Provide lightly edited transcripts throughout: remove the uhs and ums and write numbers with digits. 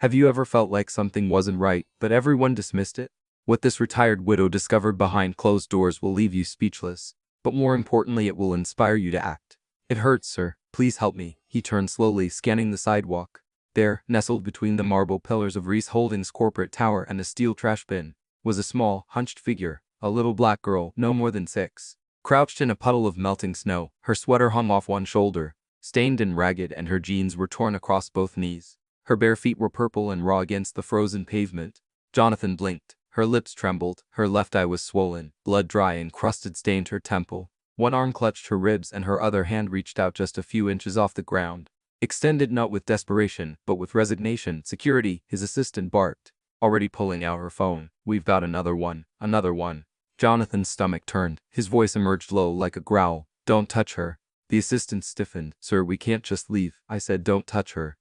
Have you ever felt like something wasn't right, but everyone dismissed it? What this retired widow discovered behind closed doors will leave you speechless, but more importantly it will inspire you to act. It hurts, sir. Please help me. He turned slowly, scanning the sidewalk. There, nestled between the marble pillars of Reese Holdings' corporate tower and a steel trash bin, was a small, hunched figure, a little black girl, no more than 6. Crouched in a puddle of melting snow, her sweater hung off one shoulder, stained and ragged, and her jeans were torn across both knees. Her bare feet were purple and raw against the frozen pavement. Jonathan blinked. Her lips trembled, her left eye was swollen, blood dry and crusted stained her temple. One arm clutched her ribs and her other hand reached out just a few inches off the ground. Extended not with desperation, but with resignation. Security, his assistant barked, already pulling out her phone. We've got another one, another one. Jonathan's stomach turned, his voice emerged low like a growl. Don't touch her. The assistant stiffened. Sir, we can't just leave. I said don't touch her.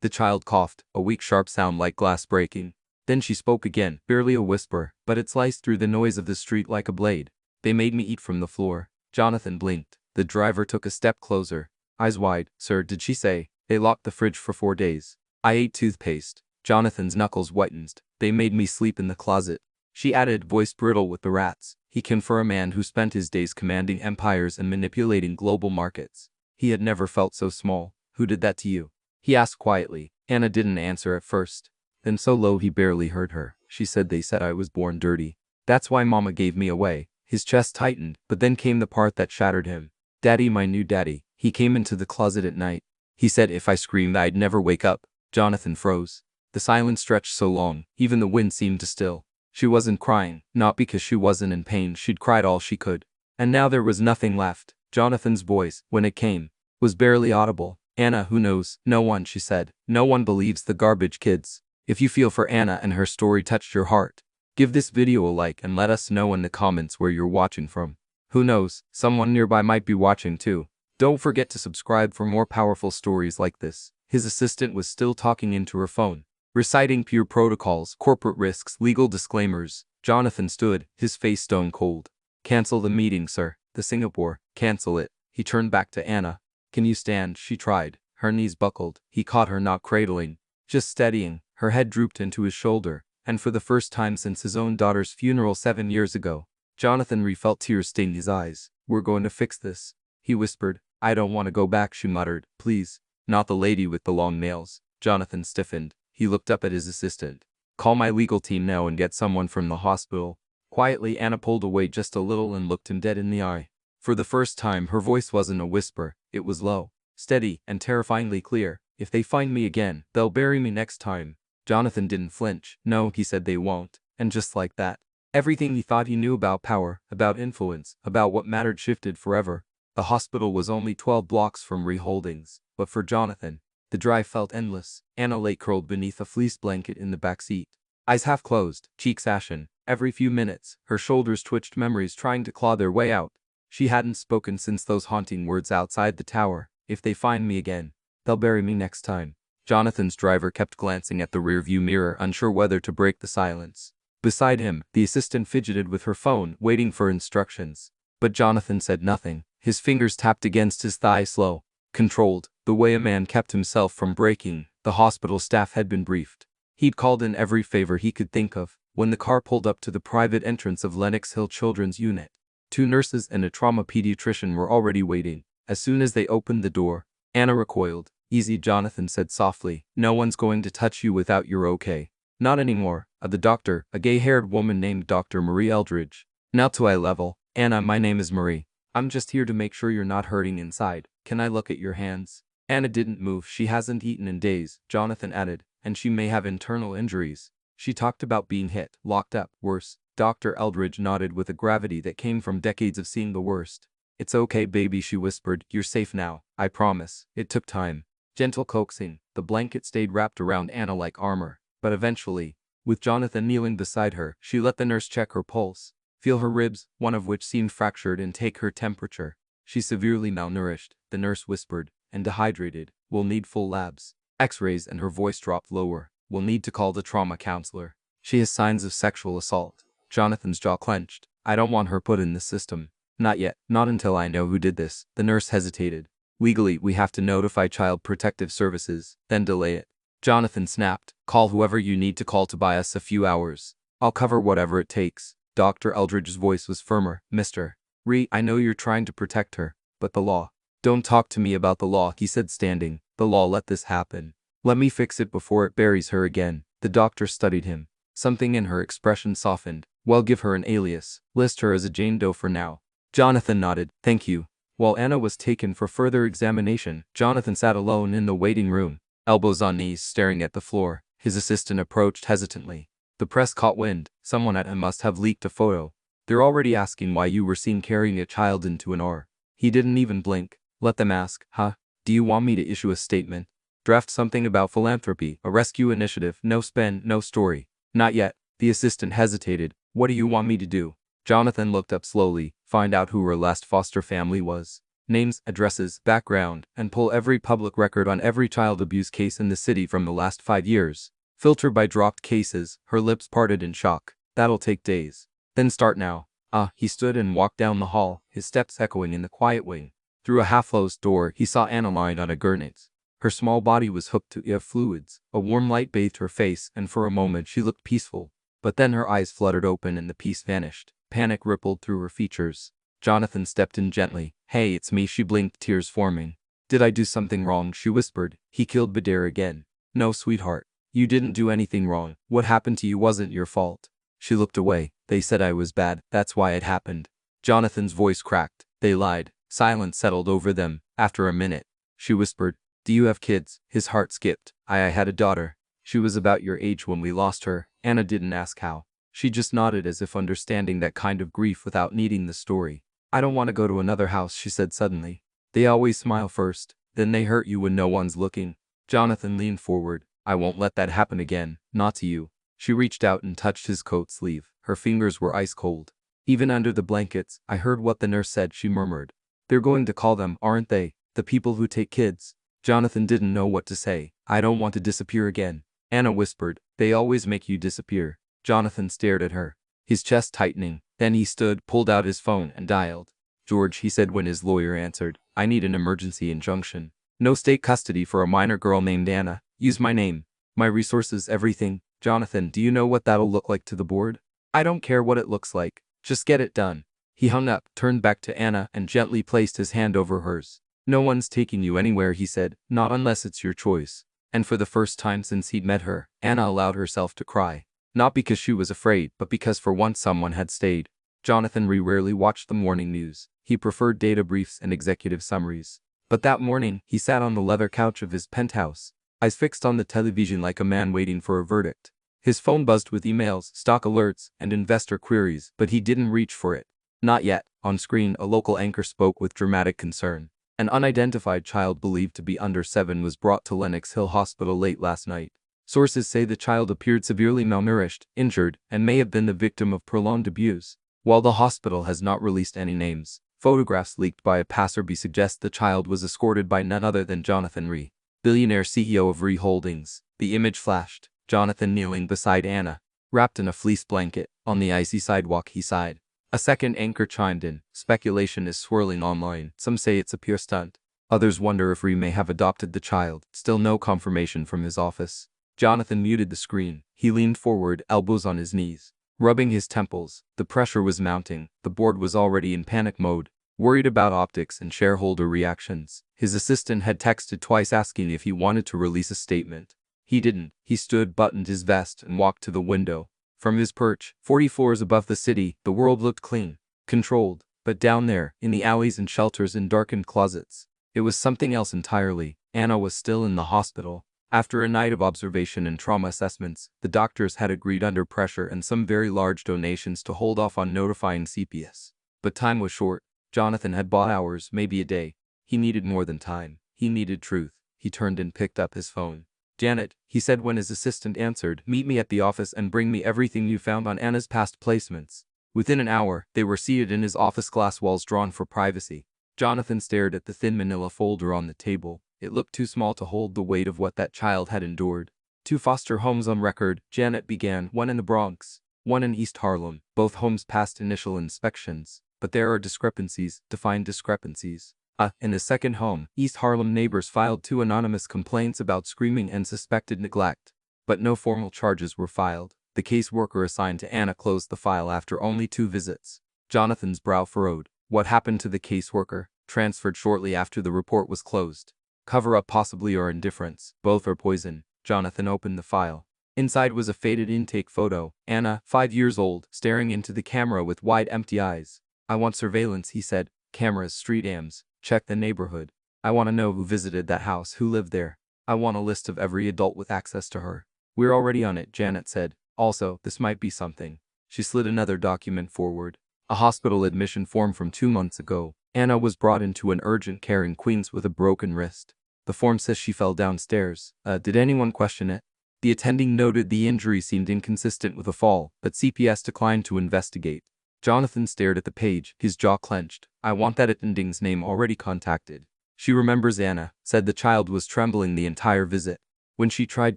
The child coughed, a weak sharp sound like glass breaking. Then she spoke again, barely a whisper, but it sliced through the noise of the street like a blade. They made me eat from the floor. Jonathan blinked. The driver took a step closer. Eyes wide. Sir, did she say? They locked the fridge for 4 days. I ate toothpaste. Jonathan's knuckles whitened. They made me sleep in the closet. She added, voice brittle with the rats. He can for a man who spent his days commanding empires and manipulating global markets. He had never felt so small. Who did that to you? He asked quietly. Anna didn't answer at first. Then so low he barely heard her. She said they said I was born dirty. That's why Mama gave me away. His chest tightened, but then came the part that shattered him. Daddy, my new daddy. He came into the closet at night. He said if I screamed I'd never wake up. Jonathan froze. The silence stretched so long, even the wind seemed to still. She wasn't crying, not because she wasn't in pain, she'd cried all she could. And now there was nothing left. Jonathan's voice, when it came, was barely audible. Anna, who knows? No one, she said. No one believes the garbage kids. If you feel for Anna and her story touched your heart, give this video a like and let us know in the comments where you're watching from. Who knows, someone nearby might be watching too. Don't forget to subscribe for more powerful stories like this. His assistant was still talking into her phone, reciting pure protocols, corporate risks, legal disclaimers. Jonathan stood, his face stone cold. Cancel the meeting, sir. The Singapore. Cancel it. He turned back to Anna. Can you stand? She tried. Her knees buckled. He caught her, not cradling, just steadying. Her head drooped into his shoulder, and for the first time since his own daughter's funeral 7 years ago, Jonathan felt tears stain his eyes. We're going to fix this, he whispered. I don't want to go back, she muttered. Please. Not the lady with the long nails. Jonathan stiffened. He looked up at his assistant. Call my legal team now and get someone from the hospital. Quietly, Anna pulled away just a little and looked him dead in the eye. For the first time, her voice wasn't a whisper. It was low, steady, and terrifyingly clear. If they find me again, they'll bury me next time. Jonathan didn't flinch. No, he said, they won't. And just like that, everything he thought he knew about power, about influence, about what mattered shifted forever. The hospital was only 12 blocks from Re Holdings, but for Jonathan, the drive felt endless. Anna lay curled beneath a fleece blanket in the back seat, eyes half closed, cheeks ashen. Every few minutes, her shoulders twitched, memories trying to claw their way out. She hadn't spoken since those haunting words outside the tower. If they find me again, they'll bury me next time. Jonathan's driver kept glancing at the rearview mirror, unsure whether to break the silence. Beside him, the assistant fidgeted with her phone, waiting for instructions. But Jonathan said nothing. His fingers tapped against his thigh, slow, controlled, the way a man kept himself from breaking. The hospital staff had been briefed. He'd called in every favor he could think of. When the car pulled up to the private entrance of Lenox Hill Children's Unit, 2 nurses and a trauma pediatrician were already waiting. As soon as they opened the door, Anna recoiled. Easy, Jonathan said softly. No one's going to touch you without you're okay. Not anymore. The doctor, a gay-haired woman named Dr. Marie Eldridge. Now to eye level. Anna, my name is Marie. I'm just here to make sure you're not hurting inside. Can I look at your hands? Anna didn't move. She hasn't eaten in days, Jonathan added, and she may have internal injuries. She talked about being hit, locked up, worse. Dr. Eldridge nodded with a gravity that came from decades of seeing the worst. It's okay, baby, she whispered. You're safe now, I promise. It took time. Gentle coaxing. The blanket stayed wrapped around Anna like armor. But eventually, with Jonathan kneeling beside her, she let the nurse check her pulse, feel her ribs, one of which seemed fractured, and take her temperature. She's severely malnourished, the nurse whispered, and dehydrated. We'll need full labs, x-rays, and her voice dropped lower. We'll need to call the trauma counselor. She has signs of sexual assault. Jonathan's jaw clenched. I don't want her put in the system. Not yet. Not until I know who did this. The nurse hesitated. Legally, we have to notify Child Protective Services, then delay it. Jonathan snapped. Call whoever you need to call to buy us a few hours. I'll cover whatever it takes. Dr. Eldridge's voice was firmer. Mr. Ree, I know you're trying to protect her, but the law. Don't talk to me about the law, he said, standing. The law let this happen. Let me fix it before it buries her again. The doctor studied him. Something in her expression softened. Well, give her an alias. List her as a Jane Doe for now. Jonathan nodded. Thank you. While Anna was taken for further examination, Jonathan sat alone in the waiting room, elbows on knees, staring at the floor. His assistant approached hesitantly. The press caught wind. Someone at him must have leaked a photo. They're already asking why you were seen carrying a child into an R. He didn't even blink. Let them ask. Huh? Do you want me to issue a statement? Draft something about philanthropy, a rescue initiative, no spin, no story. Not yet. The assistant hesitated. What do you want me to do? Jonathan looked up slowly. Find out who her last foster family was. Names, addresses, background, and pull every public record on every child abuse case in the city from the last 5 years. Filter by dropped cases. Her lips parted in shock. That'll take days. Then start now. He stood and walked down the hall, his steps echoing in the quiet wing. Through a half-closed door, he saw Anna lying on a gurney. Her small body was hooked to IV fluids. A warm light bathed her face, and for a moment she looked peaceful. But then her eyes fluttered open and the peace vanished. Panic rippled through her features. Jonathan stepped in gently. Hey, it's me, she blinked, tears forming. Did I do something wrong, she whispered. He killed Badir again. No, sweetheart. You didn't do anything wrong. What happened to you wasn't your fault. She looked away. They said I was bad. That's why it happened. Jonathan's voice cracked. They lied. Silence settled over them. After a minute, she whispered, do you have kids? His heart skipped. I had a daughter. She was about your age when we lost her. Anna didn't ask how. She just nodded as if understanding that kind of grief without needing the story. I don't want to go to another house, she said suddenly. They always smile first, then they hurt you when no one's looking. Jonathan leaned forward. I won't let that happen again, not to you. She reached out and touched his coat sleeve. Her fingers were ice cold. Even under the blankets, I heard what the nurse said, she murmured. They're going to call them, aren't they? The people who take kids. Jonathan didn't know what to say. I don't want to disappear again. Anna whispered. They always make you disappear. Jonathan stared at her, his chest tightening. Then he stood, pulled out his phone, and dialed. George, he said when his lawyer answered. I need an emergency injunction. No state custody for a minor girl named Anna. Use my name, my resources, everything. Jonathan, do you know what that'll look like to the board? I don't care what it looks like. Just get it done. He hung up, turned back to Anna, and gently placed his hand over hers. No one's taking you anywhere, he said, not unless it's your choice. And for the first time since he'd met her, Anna allowed herself to cry. Not because she was afraid, but because for once someone had stayed. Jonathan rarely watched the morning news. He preferred data briefs and executive summaries. But that morning, he sat on the leather couch of his penthouse, eyes fixed on the television like a man waiting for a verdict. His phone buzzed with emails, stock alerts, and investor queries, but he didn't reach for it. Not yet. On screen, a local anchor spoke with dramatic concern. An unidentified child believed to be under 7 was brought to Lenox Hill Hospital late last night. Sources say the child appeared severely malnourished, injured, and may have been the victim of prolonged abuse. While the hospital has not released any names, photographs leaked by a passerby suggest the child was escorted by none other than Jonathan Ree, billionaire CEO of Ree Holdings. The image flashed. Jonathan kneeling beside Anna, wrapped in a fleece blanket. On the icy sidewalk, he sighed. A second anchor chimed in. Speculation is swirling online. Some say it's a pure stunt. Others wonder if Ree may have adopted the child. Still no confirmation from his office. Jonathan muted the screen. He leaned forward, elbows on his knees, rubbing his temples. The pressure was mounting. The board was already in panic mode, worried about optics and shareholder reactions. His assistant had texted twice asking if he wanted to release a statement. He didn't. He stood, buttoned his vest, and walked to the window. From his perch, 40 floors above the city, the world looked clean, controlled. But down there, in the alleys and shelters and darkened closets, it was something else entirely. Anna was still in the hospital. After a night of observation and trauma assessments, the doctors had agreed under pressure and some very large donations to hold off on notifying CPS. But time was short. Jonathan had bought hours, maybe a day. He needed more than time. He needed truth. He turned and picked up his phone. Janet, he said when his assistant answered, meet me at the office and bring me everything you found on Anna's past placements. Within an hour, they were seated in his office, glass walls drawn for privacy. Jonathan stared at the thin manila folder on the table. It looked too small to hold the weight of what that child had endured. 2 foster homes on record, Janet began, one in the Bronx, one in East Harlem. Both homes passed initial inspections. But there are discrepancies, defined discrepancies. In his second home, East Harlem neighbors filed 2 anonymous complaints about screaming and suspected neglect. But no formal charges were filed. The caseworker assigned to Anna closed the file after only 2 visits. Jonathan's brow furrowed. What happened to the caseworker? Transferred shortly after the report was closed. Cover-up possibly or indifference. Both are poison. Jonathan opened the file. Inside was a faded intake photo. Anna, 5 years old, staring into the camera with wide empty eyes. I want surveillance, he said. Cameras, street ams. Check the neighborhood. I want to know who visited that house, who lived there. I want a list of every adult with access to her. We're already on it, Janet said. Also, this might be something. She slid another document forward. A hospital admission form from 2 months ago. Anna was brought into an urgent care in Queens with a broken wrist. The form says she fell downstairs. Did anyone question it? The attending noted the injury seemed inconsistent with a fall, but CPS declined to investigate. Jonathan stared at the page, his jaw clenched. I want that attending's name already contacted. She remembers Anna, said the child was trembling the entire visit. When she tried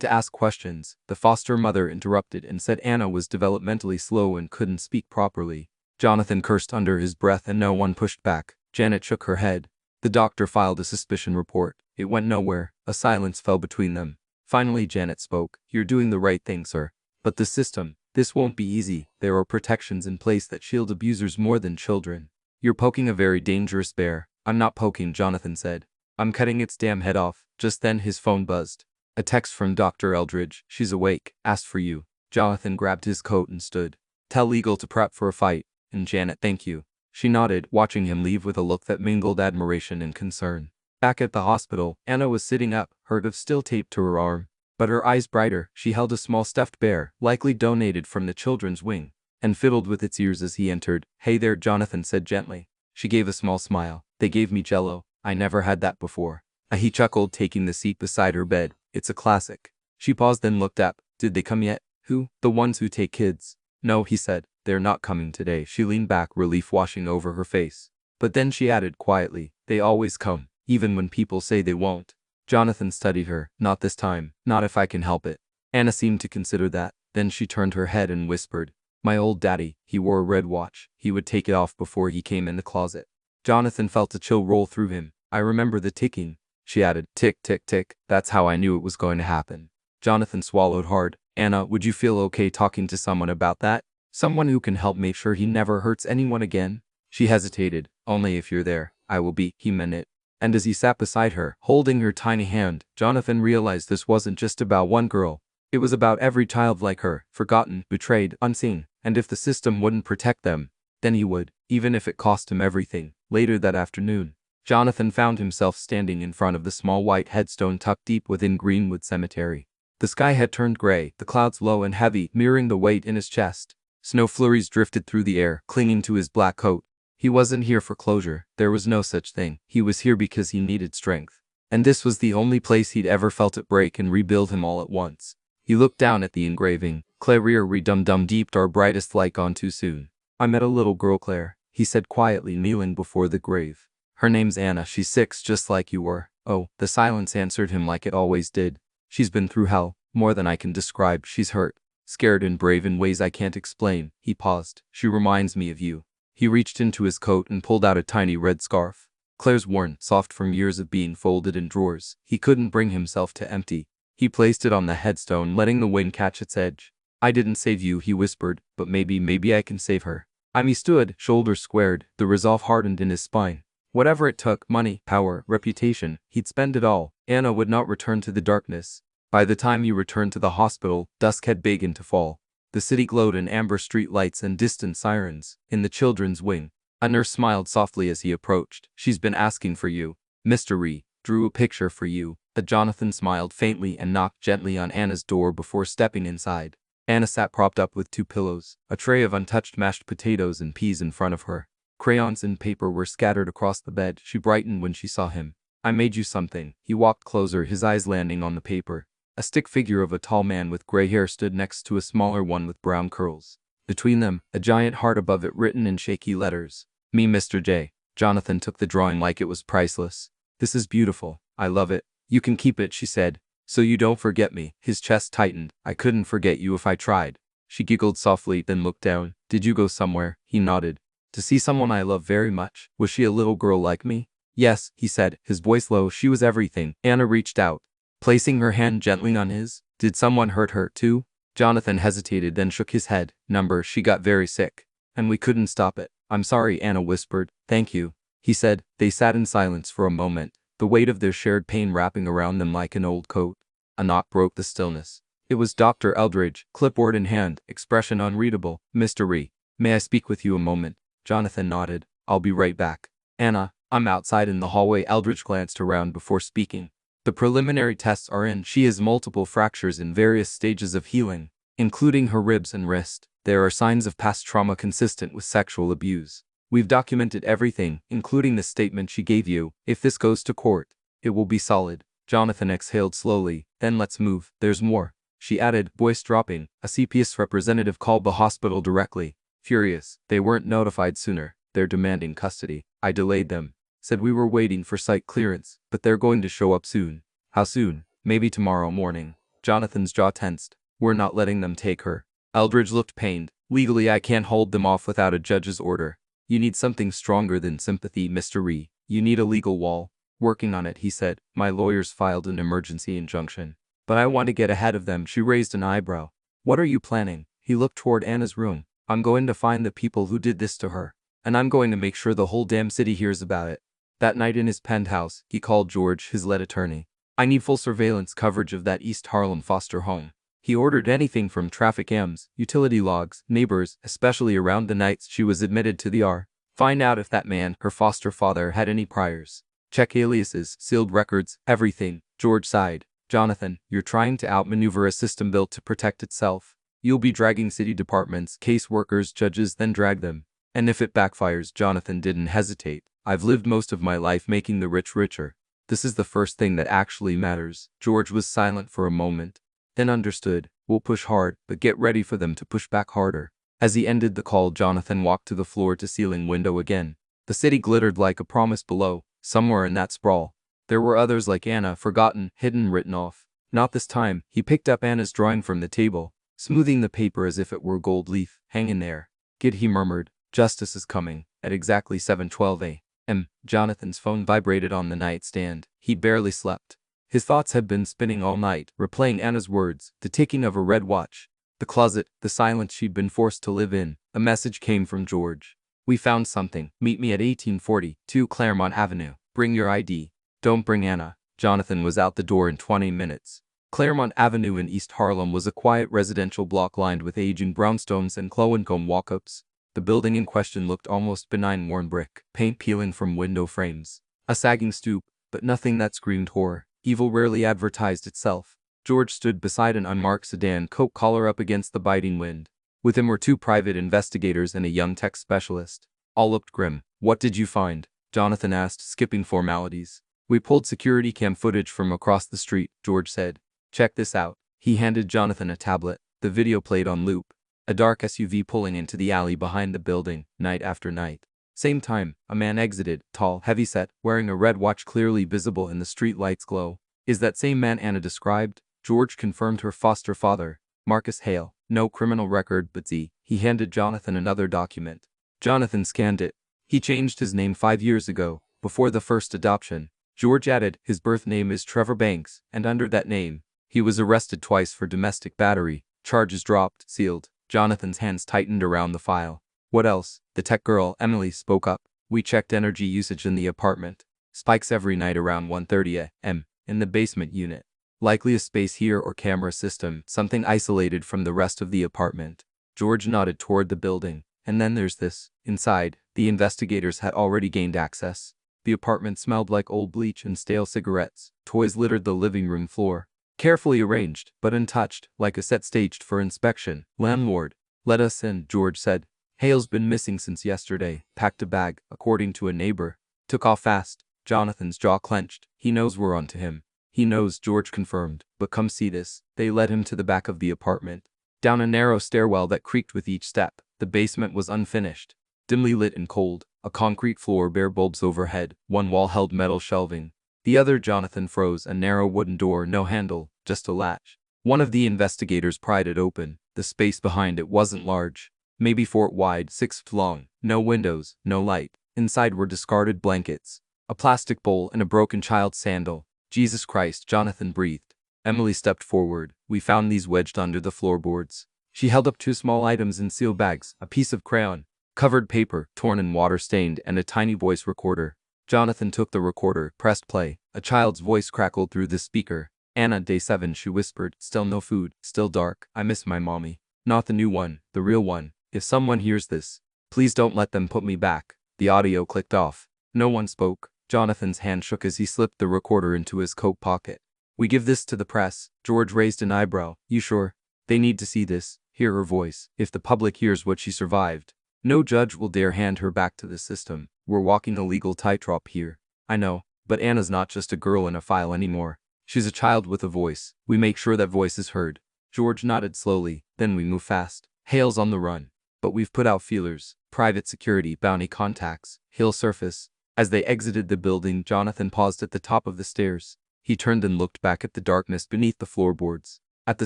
to ask questions, the foster mother interrupted and said Anna was developmentally slow and couldn't speak properly. Jonathan cursed under his breath and no one pushed back. Janet shook her head. The doctor filed a suspicion report. It went nowhere. A silence fell between them. Finally Janet spoke. You're doing the right thing, sir. But the system, this won't be easy. There are protections in place that shield abusers more than children. You're poking a very dangerous bear. I'm not poking, Jonathan said. I'm cutting its damn head off. Just then his phone buzzed. A text from Dr. Eldridge. She's awake. Asked for you. Jonathan grabbed his coat and stood. Tell legal to prep for a fight. And Janet, thank you. She nodded, watching him leave with a look that mingled admiration and concern. Back at the hospital, Anna was sitting up, her glove still taped to her arm. But her eyes brighter, she held a small stuffed bear, likely donated from the children's wing, and fiddled with its ears as he entered. Hey there, Jonathan said gently. She gave a small smile. They gave me Jell-O. I never had that before. He chuckled, taking the seat beside her bed. It's a classic. She paused then looked up. Did they come yet? Who? The ones who take kids. No, he said. They're not coming today. She leaned back, relief washing over her face. But then she added quietly, they always come, even when people say they won't. Jonathan studied her. Not this time. Not if I can help it. Anna seemed to consider that. Then she turned her head and whispered, my old daddy, he wore a red watch. He would take it off before he came in the closet. Jonathan felt a chill roll through him. I remember the ticking. She added, tick, tick, tick. That's how I knew it was going to happen. Jonathan swallowed hard. Anna, would you feel okay talking to someone about that? Someone who can help make sure he never hurts anyone again? She hesitated. Only if you're there. I will be. He meant it. And as he sat beside her, holding her tiny hand, Jonathan realized this wasn't just about one girl. It was about every child like her, forgotten, betrayed, unseen. And if the system wouldn't protect them, then he would, even if it cost him everything. Later that afternoon, Jonathan found himself standing in front of the small white headstone tucked deep within Greenwood Cemetery. The sky had turned gray, the clouds low and heavy, mirroring the weight in his chest. Snow flurries drifted through the air, clinging to his black coat. He wasn't here for closure. There was no such thing. He was here because he needed strength. And this was the only place he'd ever felt it break and rebuild him all at once. He looked down at the engraving. Claire redum-dum deeped our brightest light gone too soon. I met a little girl, Claire, he said quietly, kneeling before the grave. Her name's Anna. She's 6, just like you were. Oh, the silence answered him like it always did. She's been through hell, more than I can describe. She's hurt, scared and brave in ways I can't explain. He paused. She reminds me of you. He reached into his coat and pulled out a tiny red scarf. Claire's worn, soft from years of being folded in drawers. He couldn't bring himself to empty. He placed it on the headstone, letting the wind catch its edge. I didn't save you, he whispered, but maybe I can save her. He stood, shoulders squared, the resolve hardened in his spine. Whatever it took, money, power, reputation, he'd spend it all. Anna would not return to the darkness. By the time he returned to the hospital, dusk had begun to fall. The city glowed in amber street lights and distant sirens. In the children's wing, a nurse smiled softly as he approached. She's been asking for you. Mr. Ree drew a picture for you. Jonathan smiled faintly and knocked gently on Anna's door before stepping inside. Anna sat propped up with 2 pillows, a tray of untouched mashed potatoes and peas in front of her. Crayons and paper were scattered across the bed. She brightened when she saw him. I made you something. He walked closer, his eyes landing on the paper. A stick figure of a tall man with gray hair stood next to a smaller one with brown curls. Between them, a giant heart above it written in shaky letters. Me, Mr. J. Jonathan took the drawing like it was priceless. This is beautiful. I love it. You can keep it, she said. So you don't forget me. His chest tightened. I couldn't forget you if I tried. She giggled softly, then looked down. Did you go somewhere? He nodded. To see someone I love very much. Was she a little girl like me? Yes, he said, his voice low. She was everything. Anna reached out, placing her hand gently on his. Did someone hurt her, too? Jonathan hesitated, then shook his head. Number, she got very sick, and we couldn't stop it. I'm sorry, Anna whispered. Thank you, he said. They sat in silence for a moment, the weight of their shared pain wrapping around them like an old coat. A knock broke the stillness. It was Dr. Eldridge, clipboard in hand, expression unreadable. Mr. Ree, may I speak with you a moment? Jonathan nodded. I'll be right back. Anna, I'm outside in the hallway. Eldridge glanced around before speaking. The preliminary tests are in. She has multiple fractures in various stages of healing, including her ribs and wrist. There are signs of past trauma consistent with sexual abuse. We've documented everything, including the statement she gave you. If this goes to court, it will be solid. Jonathan exhaled slowly. Then let's move. There's more, she added, voice dropping. A CPS representative called the hospital directly. Furious, they weren't notified sooner. They're demanding custody. I delayed them. Said we were waiting for site clearance, but they're going to show up soon. How soon? Maybe tomorrow morning. Jonathan's jaw tensed. We're not letting them take her. Eldridge looked pained. Legally, I can't hold them off without a judge's order. You need something stronger than sympathy, Mr. Ree. You need a legal wall. Working on it, he said. My lawyers filed an emergency injunction. But I want to get ahead of them. She raised an eyebrow. What are you planning? He looked toward Anna's room. I'm going to find the people who did this to her, and I'm going to make sure the whole damn city hears about it. That night in his penthouse, he called George, his lead attorney. I need full surveillance coverage of that East Harlem foster home. He ordered anything from traffic cams, utility logs, neighbors, especially around the nights she was admitted to the R. Find out if that man, her foster father, had any priors. Check aliases, sealed records, everything. George sighed. Jonathan, you're trying to outmaneuver a system built to protect itself. You'll be dragging city departments, caseworkers, judges, then drag them. And if it backfires, Jonathan didn't hesitate. I've lived most of my life making the rich richer. This is the first thing that actually matters. George was silent for a moment, then understood. We'll push hard, but get ready for them to push back harder. As he ended the call, Jonathan walked to the floor-to-ceiling window again. The city glittered like a promise below. Somewhere in that sprawl, there were others like Anna, forgotten, hidden, written off. Not this time. He picked up Anna's drawing from the table, smoothing the paper as if it were gold leaf. Hang in there, kid, he murmured. Justice is coming. At exactly 7:12 a.m., Jonathan's phone vibrated on the nightstand. He barely slept. His thoughts had been spinning all night, replaying Anna's words, the ticking of a red watch, the closet, the silence she'd been forced to live in. A message came from George. We found something. Meet me at 1842 Claremont Avenue. Bring your ID. Don't bring Anna. Jonathan was out the door in 20 minutes. Claremont Avenue in East Harlem was a quiet residential block lined with aging brownstones and low-income walk-ups. The building in question looked almost benign, worn brick, paint peeling from window frames, a sagging stoop, but nothing that screamed horror. Evil rarely advertised itself. George stood beside an unmarked sedan, coat collar up against the biting wind. With him were two private investigators and a young tech specialist. All looked grim. What did you find? Jonathan asked, skipping formalities. We pulled security cam footage from across the street, George said. Check this out. He handed Jonathan a tablet. The video played on loop. A dark SUV pulling into the alley behind the building, night after night. Same time, a man exited, tall, heavyset, wearing a red watch clearly visible in the street light's glow. Is that same man Anna described? George confirmed. Her foster father, Marcus Hale. No criminal record, but Z. He handed Jonathan another document. Jonathan scanned it. He changed his name 5 years ago, before the first adoption. George added, his birth name is Trevor Banks, and under that name, he was arrested twice for domestic battery. Charges dropped, sealed. Jonathan's hands tightened around the file. What else? The tech girl, Emily, spoke up. We checked energy usage in the apartment. Spikes every night around 1:30 a.m. in the basement unit. Likely a space heater or camera system, something isolated from the rest of the apartment. George nodded toward the building. And then there's this. Inside, the investigators had already gained access. The apartment smelled like old bleach and stale cigarettes. Toys littered the living room floor. Carefully arranged, but untouched, like a set staged for inspection. Landlord, let us in, George said. Hale's been missing since yesterday. Packed a bag, according to a neighbor. Took off fast. Jonathan's jaw clenched. He knows we're onto him. He knows, George confirmed. But come see this. They led him to the back of the apartment. Down a narrow stairwell that creaked with each step. The basement was unfinished, dimly lit and cold. A concrete floor, bare bulbs overhead. One wall held metal shelving. The other, Jonathan froze. A narrow wooden door, no handle, just a latch. One of the investigators pried it open. The space behind it wasn't large. Maybe 4 feet wide, 6 feet long. No windows, no light. Inside were discarded blankets, a plastic bowl, and a broken child's sandal. Jesus Christ, Jonathan breathed. Emily stepped forward. We found these wedged under the floorboards. She held up two small items in seal bags, a piece of crayon, covered paper, torn and water-stained, and a tiny voice recorder. Jonathan took the recorder, pressed play. A child's voice crackled through the speaker. Anna, day 7, she whispered. Still no food, still dark. I miss my mommy. Not the new one, the real one. If someone hears this, please don't let them put me back. The audio clicked off. No one spoke. Jonathan's hand shook as he slipped the recorder into his coat pocket. We give this to the press. George raised an eyebrow. You sure? They need to see this, hear her voice. If the public hears what she survived, no judge will dare hand her back to the system. We're walking a legal tightrope here. I know, but Anna's not just a girl in a file anymore. She's a child with a voice. We make sure that voice is heard. George nodded slowly. Then we move fast. Hale's on the run. But we've put out feelers. Private security, bounty contacts. He'll surface. As they exited the building, Jonathan paused at the top of the stairs. He turned and looked back at the darkness beneath the floorboards. At the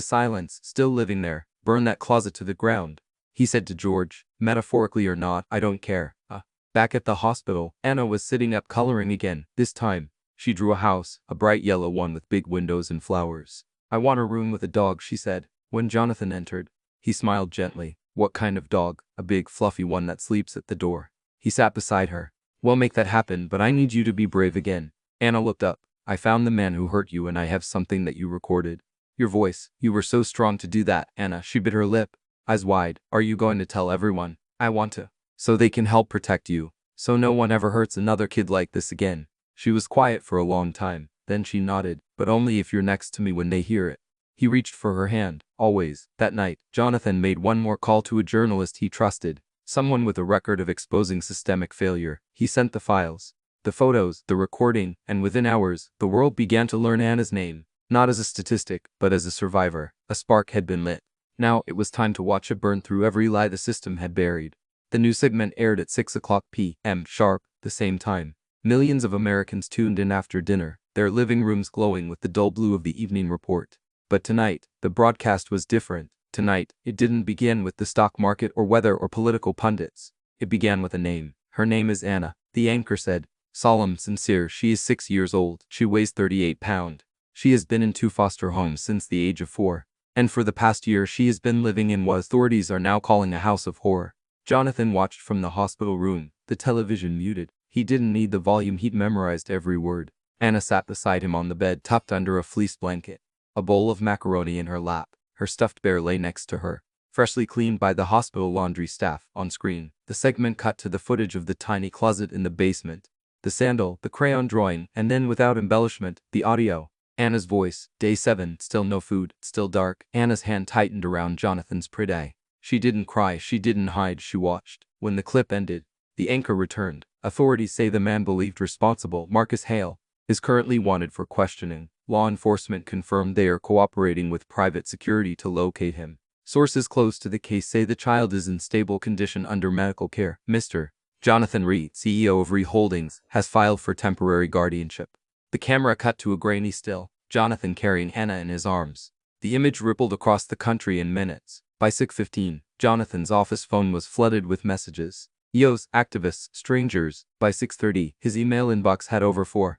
silence, still living there. Burn that closet to the ground. He said to George, metaphorically or not, I don't care. Back at the hospital, Anna was sitting up coloring again. This time, she drew a house, a bright yellow one with big windows and flowers. I want a room with a dog, she said. When Jonathan entered, he smiled gently. What kind of dog? A big, fluffy one that sleeps at the door. He sat beside her. We'll make that happen, but I need you to be brave again. Anna looked up. I found the man who hurt you and I have something that you recorded. Your voice. You were so strong to do that, Anna. She bit her lip. Eyes wide. Are you going to tell everyone? I want to. So they can help protect you. So no one ever hurts another kid like this again. She was quiet for a long time. Then she nodded. But only if you're next to me when they hear it. He reached for her hand. Always. That night, Jonathan made one more call to a journalist he trusted. Someone with a record of exposing systemic failure. He sent the files, the photos, the recording, and within hours, the world began to learn Anna's name. Not as a statistic, but as a survivor. A spark had been lit. Now, it was time to watch it burn through every lie the system had buried. The new segment aired at 6 o'clock p.m. sharp, the same time. Millions of Americans tuned in after dinner, their living rooms glowing with the dull blue of the evening report. But tonight, the broadcast was different. Tonight, it didn't begin with the stock market or weather or political pundits. It began with a name. Her name is Anna, the anchor said. Solemn, sincere, she is 6 years old. She weighs 38 pounds. She has been in 2 foster homes since the age of 4. And for the past year she has been living in what authorities are now calling a house of horror. Jonathan watched from the hospital room, the television muted. He didn't need the volume, he'd memorized every word. Anna sat beside him on the bed, tucked under a fleece blanket. A bowl of macaroni in her lap. Her stuffed bear lay next to her, freshly cleaned by the hospital laundry staff. On screen, the segment cut to the footage of the tiny closet in the basement. The sandal, the crayon drawing, and then without embellishment, the audio. Anna's voice. Day 7, still no food, still dark. Anna's hand tightened around Jonathan's pretty. She didn't cry, she didn't hide, she watched. When the clip ended, the anchor returned. Authorities say the man believed responsible, Marcus Hale, is currently wanted for questioning. Law enforcement confirmed they are cooperating with private security to locate him. Sources close to the case say the child is in stable condition under medical care. Mr. Jonathan Reed, CEO of Reed Holdings, has filed for temporary guardianship. The camera cut to a grainy still, Jonathan carrying Anna in his arms. The image rippled across the country in minutes. By 6:15, Jonathan's office phone was flooded with messages. EOs, activists, strangers. By 6:30, his email inbox had over 4,000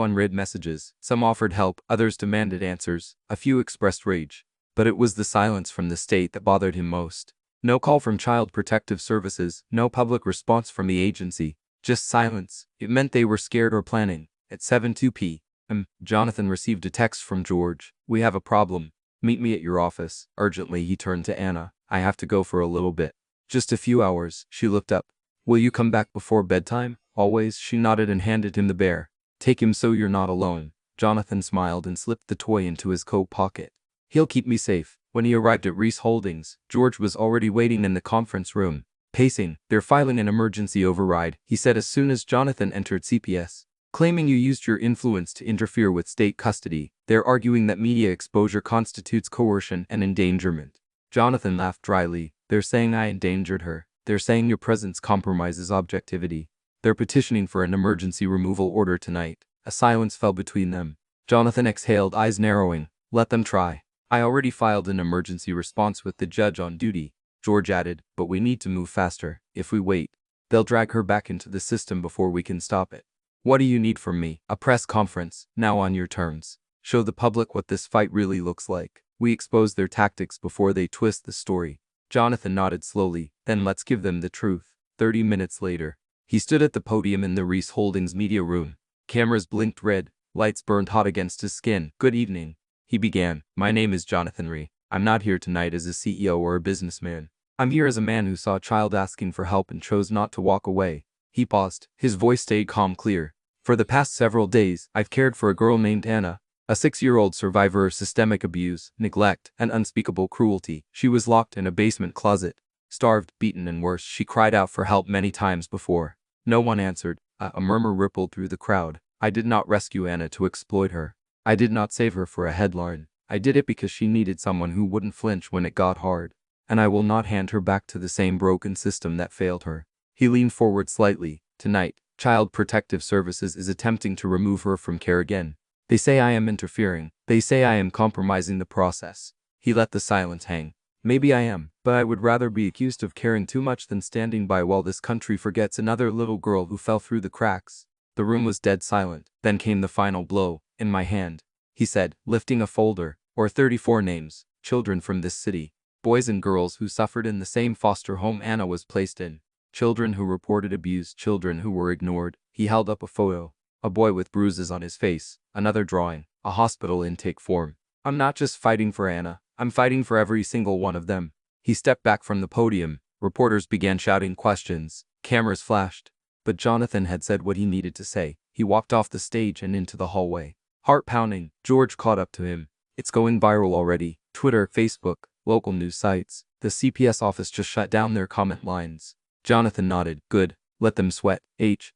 unread messages. Some offered help, others demanded answers, a few expressed rage. But it was the silence from the state that bothered him most. No call from Child Protective Services, no public response from the agency, just silence. It meant they were scared or planning. At 7:02 p.m., Jonathan received a text from George. We have a problem. Meet me at your office. Urgently, he turned to Anna. I have to go for a little bit. Just a few hours. She looked up. Will you come back before bedtime? Always. She nodded and handed him the bear. Take him so you're not alone. Jonathan smiled and slipped the toy into his coat pocket. He'll keep me safe. When he arrived at Reese Holdings, George was already waiting in the conference room. Pacing. They're filing an emergency override, he said as soon as Jonathan entered CPS. Claiming you used your influence to interfere with state custody. They're arguing that media exposure constitutes coercion and endangerment. Jonathan laughed dryly. They're saying I endangered her. They're saying your presence compromises objectivity. They're petitioning for an emergency removal order tonight. A silence fell between them. Jonathan exhaled, eyes narrowing. Let them try. I already filed an emergency response with the judge on duty, George added, but we need to move faster. If we wait, they'll drag her back into the system before we can stop it. What do you need from me? A press conference, now on your terms. Show the public what this fight really looks like. We expose their tactics before they twist the story. Jonathan nodded slowly. Then let's give them the truth. 30 minutes later, he stood at the podium in the Reese Holdings media room. Cameras blinked red, lights burned hot against his skin. Good evening, he began. My name is Jonathan Rhee. I'm not here tonight as a CEO or a businessman. I'm here as a man who saw a child asking for help and chose not to walk away. He paused. His voice stayed calm, clear. For the past several days, I've cared for a girl named Anna, a 6-year-old survivor of systemic abuse, neglect, and unspeakable cruelty. She was locked in a basement closet, starved, beaten, and worse. She cried out for help many times before. No one answered. A murmur rippled through the crowd. I did not rescue Anna to exploit her. I did not save her for a headline. I did it because she needed someone who wouldn't flinch when it got hard. And I will not hand her back to the same broken system that failed her. He leaned forward slightly. Tonight, Child Protective Services is attempting to remove her from care again. They say I am interfering. They say I am compromising the process. He let the silence hang. Maybe I am, but I would rather be accused of caring too much than standing by while this country forgets another little girl who fell through the cracks. The room was dead silent. Then came the final blow. In my hand, he said, lifting a folder. 34 names, children from this city. Boys and girls who suffered in the same foster home Anna was placed in. Children who reported abuse, children who were ignored. He held up a photo. A boy with bruises on his face. Another drawing. A hospital intake form. I'm not just fighting for Anna. I'm fighting for every single one of them. He stepped back from the podium. Reporters began shouting questions. Cameras flashed. But Jonathan had said what he needed to say. He walked off the stage and into the hallway. Heart pounding, George caught up to him. It's going viral already. Twitter, Facebook, local news sites. The CPS office just shut down their comment lines. Jonathan nodded. Good. Let them sweat.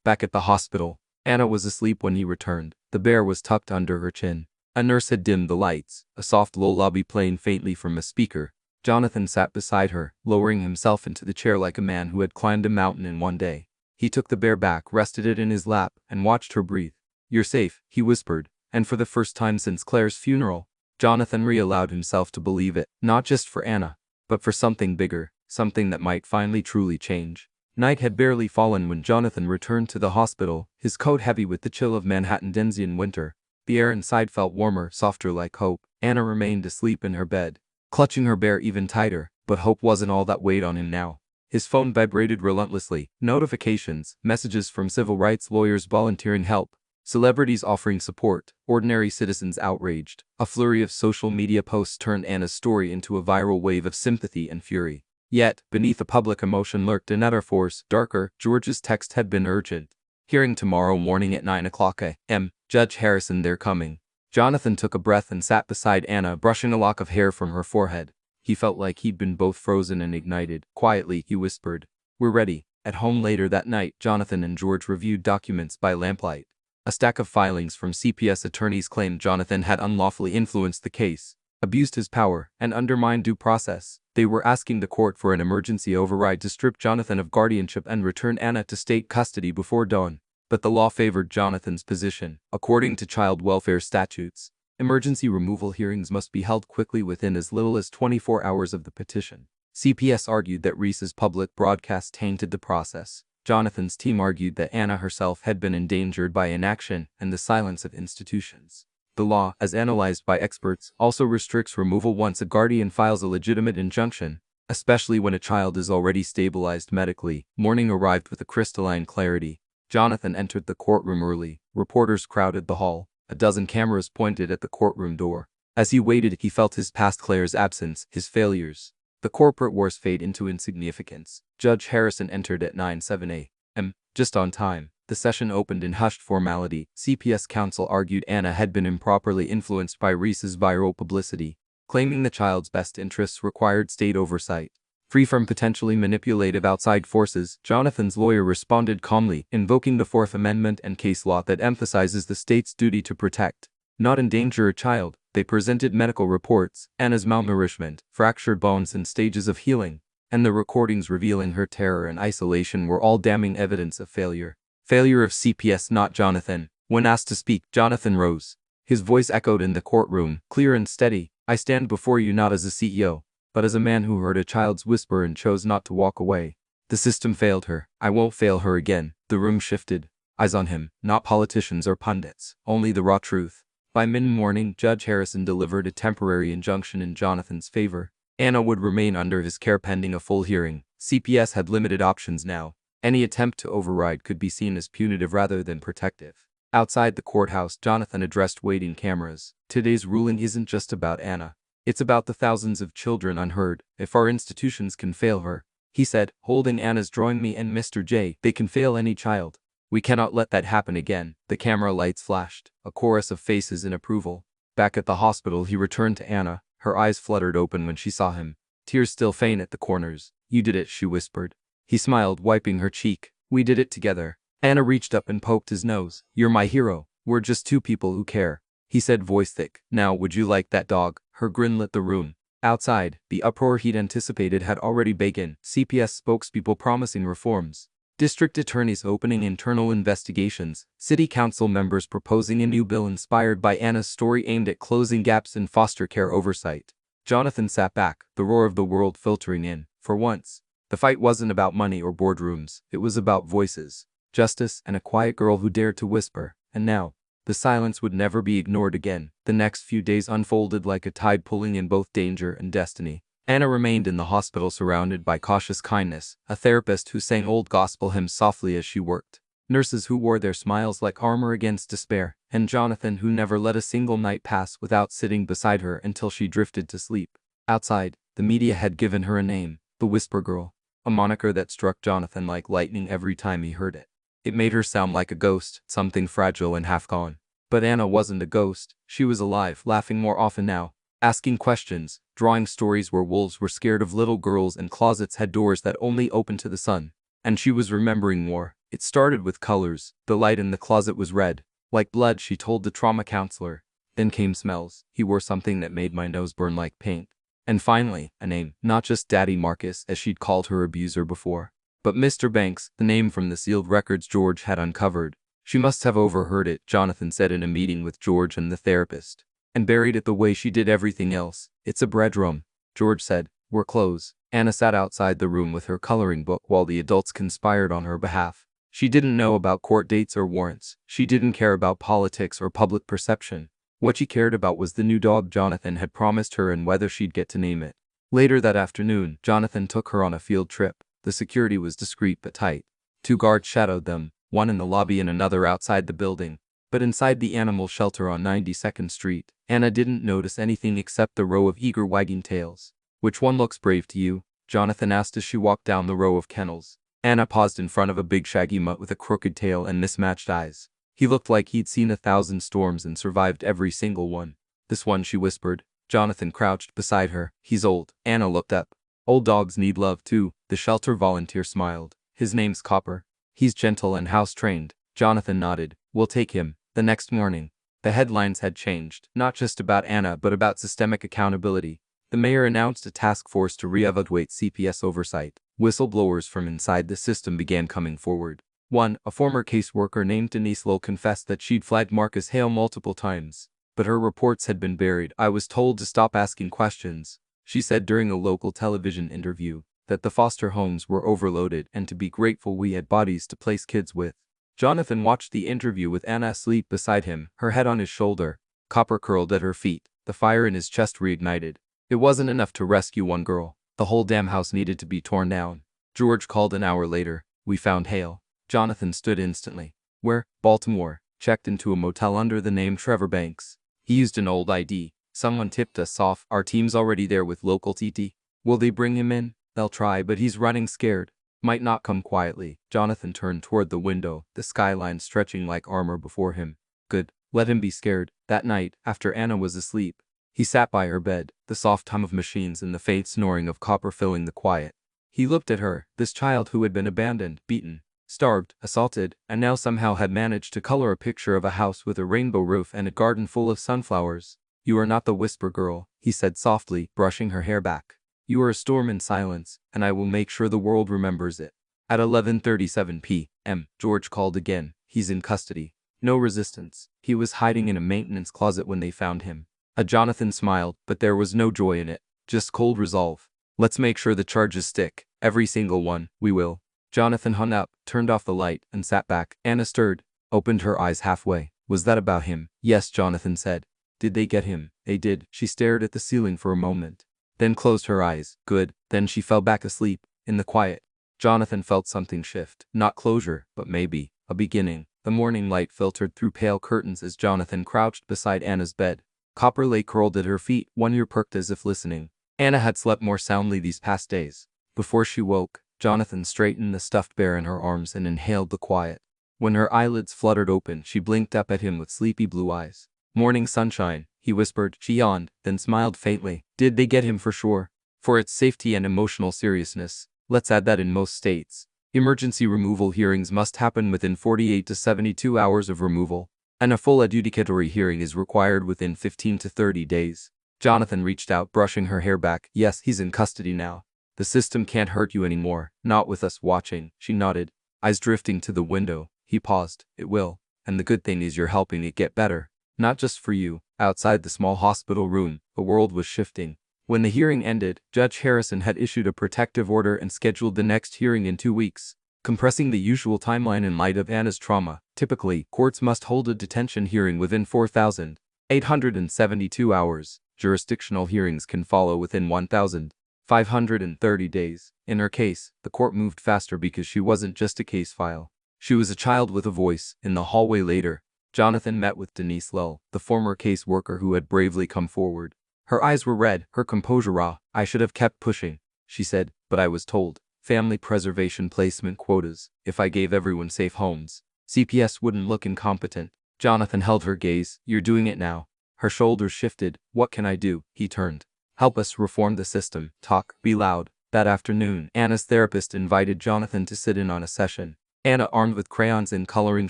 Back at the hospital. Anna was asleep when he returned. The bear was tucked under her chin. A nurse had dimmed the lights, a soft lullaby playing faintly from a speaker. Jonathan sat beside her, lowering himself into the chair like a man who had climbed a mountain in one day. He took the bear back, rested it in his lap, and watched her breathe. You're safe, he whispered, and for the first time since Claire's funeral, Jonathan Rhee allowed himself to believe it, not just for Anna, but for something bigger, something that might finally truly change. Night had barely fallen when Jonathan returned to the hospital, his coat heavy with the chill of Manhattan-Denzian winter. The air inside felt warmer, softer like hope. Anna remained asleep in her bed, clutching her bear even tighter, but hope wasn't all that weighed on him now. His phone vibrated relentlessly. Notifications, messages from civil rights lawyers volunteering help, celebrities offering support, ordinary citizens outraged. A flurry of social media posts turned Anna's story into a viral wave of sympathy and fury. Yet, beneath the public emotion lurked another force, darker. George's text had been urgent. Hearing tomorrow morning at 9 o'clock a.m. Judge Harrison, they're coming. Jonathan took a breath and sat beside Anna, brushing a lock of hair from her forehead. He felt like he'd been both frozen and ignited. Quietly, he whispered, "We're ready." At home later that night, Jonathan and George reviewed documents by lamplight. A stack of filings from CPS attorneys claimed Jonathan had unlawfully influenced the case, abused his power, and undermined due process. They were asking the court for an emergency override to strip Jonathan of guardianship and return Anna to state custody before dawn. But the law favored Jonathan's position. According to child welfare statutes, emergency removal hearings must be held quickly within as little as 24 hours of the petition. CPS argued that Reese's public broadcast tainted the process. Jonathan's team argued that Anna herself had been endangered by inaction and the silence of institutions. The law, as analyzed by experts, also restricts removal once a guardian files a legitimate injunction, especially when a child is already stabilized medically. Morning arrived with a crystalline clarity. Jonathan entered the courtroom early. Reporters crowded the hall. A dozen cameras pointed at the courtroom door. As he waited, he felt his past Claire's absence, his failures. The corporate wars fade into insignificance. Judge Harrison entered at 9:07 a.m., just on time. The session opened in hushed formality. CPS counsel argued Anna had been improperly influenced by Reese's viral publicity, claiming the child's best interests required state oversight. Free from potentially manipulative outside forces, Jonathan's lawyer responded calmly, invoking the Fourth Amendment and case law that emphasizes the state's duty to protect, not endanger a child. They presented medical reports, Anna's malnourishment, fractured bones and stages of healing, and the recordings revealing her terror and isolation were all damning evidence of failure. Failure of CPS, not Jonathan. When asked to speak, Jonathan rose. His voice echoed in the courtroom, clear and steady. I stand before you not as a CEO, but as a man who heard a child's whisper and chose not to walk away. The system failed her. I won't fail her again. The room shifted. Eyes on him, not politicians or pundits, only the raw truth. By mid-morning, Judge Harrison delivered a temporary injunction in Jonathan's favor. Anna would remain under his care pending a full hearing. CPS had limited options now. Any attempt to override could be seen as punitive rather than protective. Outside the courthouse, Jonathan addressed waiting cameras. Today's ruling isn't just about Anna. It's about the thousands of children unheard. If our institutions can fail her, he said, holding Anna's drawing, me and Mr. J, they can fail any child. We cannot let that happen again. The camera lights flashed, a chorus of faces in approval. Back at the hospital, he returned to Anna. Her eyes fluttered open when she saw him, tears still faint at the corners. You did it, she whispered. He smiled, wiping her cheek. We did it together. Anna reached up and poked his nose. You're my hero. We're just two people who care, he said, voice thick. Now, would you like that dog? Her grin lit the room. Outside, the uproar he'd anticipated had already begun. CPS spokespeople promising reforms, district attorneys opening internal investigations, city council members proposing a new bill inspired by Anna's story aimed at closing gaps in foster care oversight. Jonathan sat back, the roar of the world filtering in. For once, the fight wasn't about money or boardrooms. It was about voices, justice, and a quiet girl who dared to whisper. And now, the silence would never be ignored again. The next few days unfolded like a tide pulling in both danger and destiny. Anna remained in the hospital surrounded by cautious kindness, a therapist who sang old gospel hymns softly as she worked, nurses who wore their smiles like armor against despair, and Jonathan who never let a single night pass without sitting beside her until she drifted to sleep. Outside, the media had given her a name, the Whisper Girl, a moniker that struck Jonathan like lightning every time he heard it. It made her sound like a ghost, something fragile and half gone. But Anna wasn't a ghost. She was alive, laughing more often now, asking questions, drawing stories where wolves were scared of little girls and closets had doors that only opened to the sun. And she was remembering more. It started with colors. The light in the closet was red, like blood, she told the trauma counselor. Then came smells. He wore something that made my nose burn like paint. And finally, a name. Not just Daddy Marcus, as she'd called her abuser before, but Mr. Banks, the name from the sealed records George had uncovered. She must have overheard it, Jonathan said in a meeting with George and the therapist, and buried it the way she did everything else. It's a bedroom, George said. We're close. Anna sat outside the room with her coloring book while the adults conspired on her behalf. She didn't know about court dates or warrants. She didn't care about politics or public perception. What she cared about was the new dog Jonathan had promised her and whether she'd get to name it. Later that afternoon, Jonathan took her on a field trip. The security was discreet but tight. 2 guards shadowed them, one in the lobby and another outside the building. But inside the animal shelter on 92nd Street, Anna didn't notice anything except the row of eager wagging tails. Which one looks brave to you? Jonathan asked as she walked down the row of kennels. Anna paused in front of a big shaggy mutt with a crooked tail and mismatched eyes. He looked like he'd seen 1,000 storms and survived every single one. This one, she whispered. Jonathan crouched beside her. He's old. Anna looked up. Old dogs need love too, the shelter volunteer smiled. His name's Copper. He's gentle and house-trained. Jonathan nodded. We'll take him. The next morning, the headlines had changed, not just about Anna but about systemic accountability. The mayor announced a task force to re-evaluate CPS oversight. Whistleblowers from inside the system began coming forward. One, a former caseworker named Denise Lowe, confessed that she'd flagged Marcus Hale multiple times, but her reports had been buried. I was told to stop asking questions, she said during a local television interview, that the foster homes were overloaded and to be grateful we had bodies to place kids with. Jonathan watched the interview with Anna asleep beside him, her head on his shoulder. Copper curled at her feet, the fire in his chest reignited. It wasn't enough to rescue one girl. The whole damn house needed to be torn down. George called an hour later. We found Hale. Jonathan stood instantly. Where? Baltimore. Checked into a motel under the name Trevor Banks. He used an old ID. Someone tipped us off. Our team's already there with local TT. Will they bring him in? They'll try, but he's running scared. Might not come quietly. Jonathan turned toward the window, the skyline stretching like armor before him. Good. Let him be scared. That night, after Anna was asleep, he sat by her bed, the soft hum of machines and the faint snoring of Copper filling the quiet. He looked at her, this child who had been abandoned, beaten, starved, assaulted, and now somehow had managed to color a picture of a house with a rainbow roof and a garden full of sunflowers. You are not the Whisper Girl, he said softly, brushing her hair back. You are a storm in silence, and I will make sure the world remembers it. At 11:37 p.m., George called again. He's in custody. No resistance. He was hiding in a maintenance closet when they found him. Jonathan smiled, but there was no joy in it, just cold resolve. Let's make sure the charges stick. Every single one. We will. Jonathan hung up, turned off the light, and sat back. Anna stirred, opened her eyes halfway. Was that about him? Yes, Jonathan said. Did they get him? They did. She stared at the ceiling for a moment, then closed her eyes. Good. Then she fell back asleep. In the quiet, Jonathan felt something shift. Not closure, but maybe a beginning. The morning light filtered through pale curtains as Jonathan crouched beside Anna's bed. Copper lay curled at her feet, one ear perked as if listening. Anna had slept more soundly these past days. Before she woke, Jonathan straightened the stuffed bear in her arms and inhaled the quiet. When her eyelids fluttered open, she blinked up at him with sleepy blue eyes. Morning sunshine, he whispered. She yawned, then smiled faintly. Did they get him for sure? For its safety and emotional seriousness, let's add that in most states, emergency removal hearings must happen within 48 to 72 hours of removal, and a full adjudicatory hearing is required within 15 to 30 days. Jonathan reached out, brushing her hair back. Yes, he's in custody now. The system can't hurt you anymore, not with us watching. She nodded, eyes drifting to the window. He paused. It will, and the good thing is you're helping it get better. Not just for you. Outside the small hospital room, the world was shifting. When the hearing ended, Judge Harrison had issued a protective order and scheduled the next hearing in 2 weeks, compressing the usual timeline in light of Anna's trauma. Typically, courts must hold a detention hearing within 4,872 hours. Jurisdictional hearings can follow within 1,530 days. In her case, the court moved faster because she wasn't just a case file. She was a child with a voice. In the hallway later, Jonathan met with Denise Lull, the former case worker who had bravely come forward. Her eyes were red, her composure raw. I should have kept pushing, she said, but I was told. Family preservation placement quotas. If I gave everyone safe homes, CPS wouldn't look incompetent. Jonathan held her gaze. You're doing it now. Her shoulders shifted. What can I do? He turned. Help us reform the system. Talk. Be loud. That afternoon, Anna's therapist invited Jonathan to sit in on a session. Anna, armed with crayons and coloring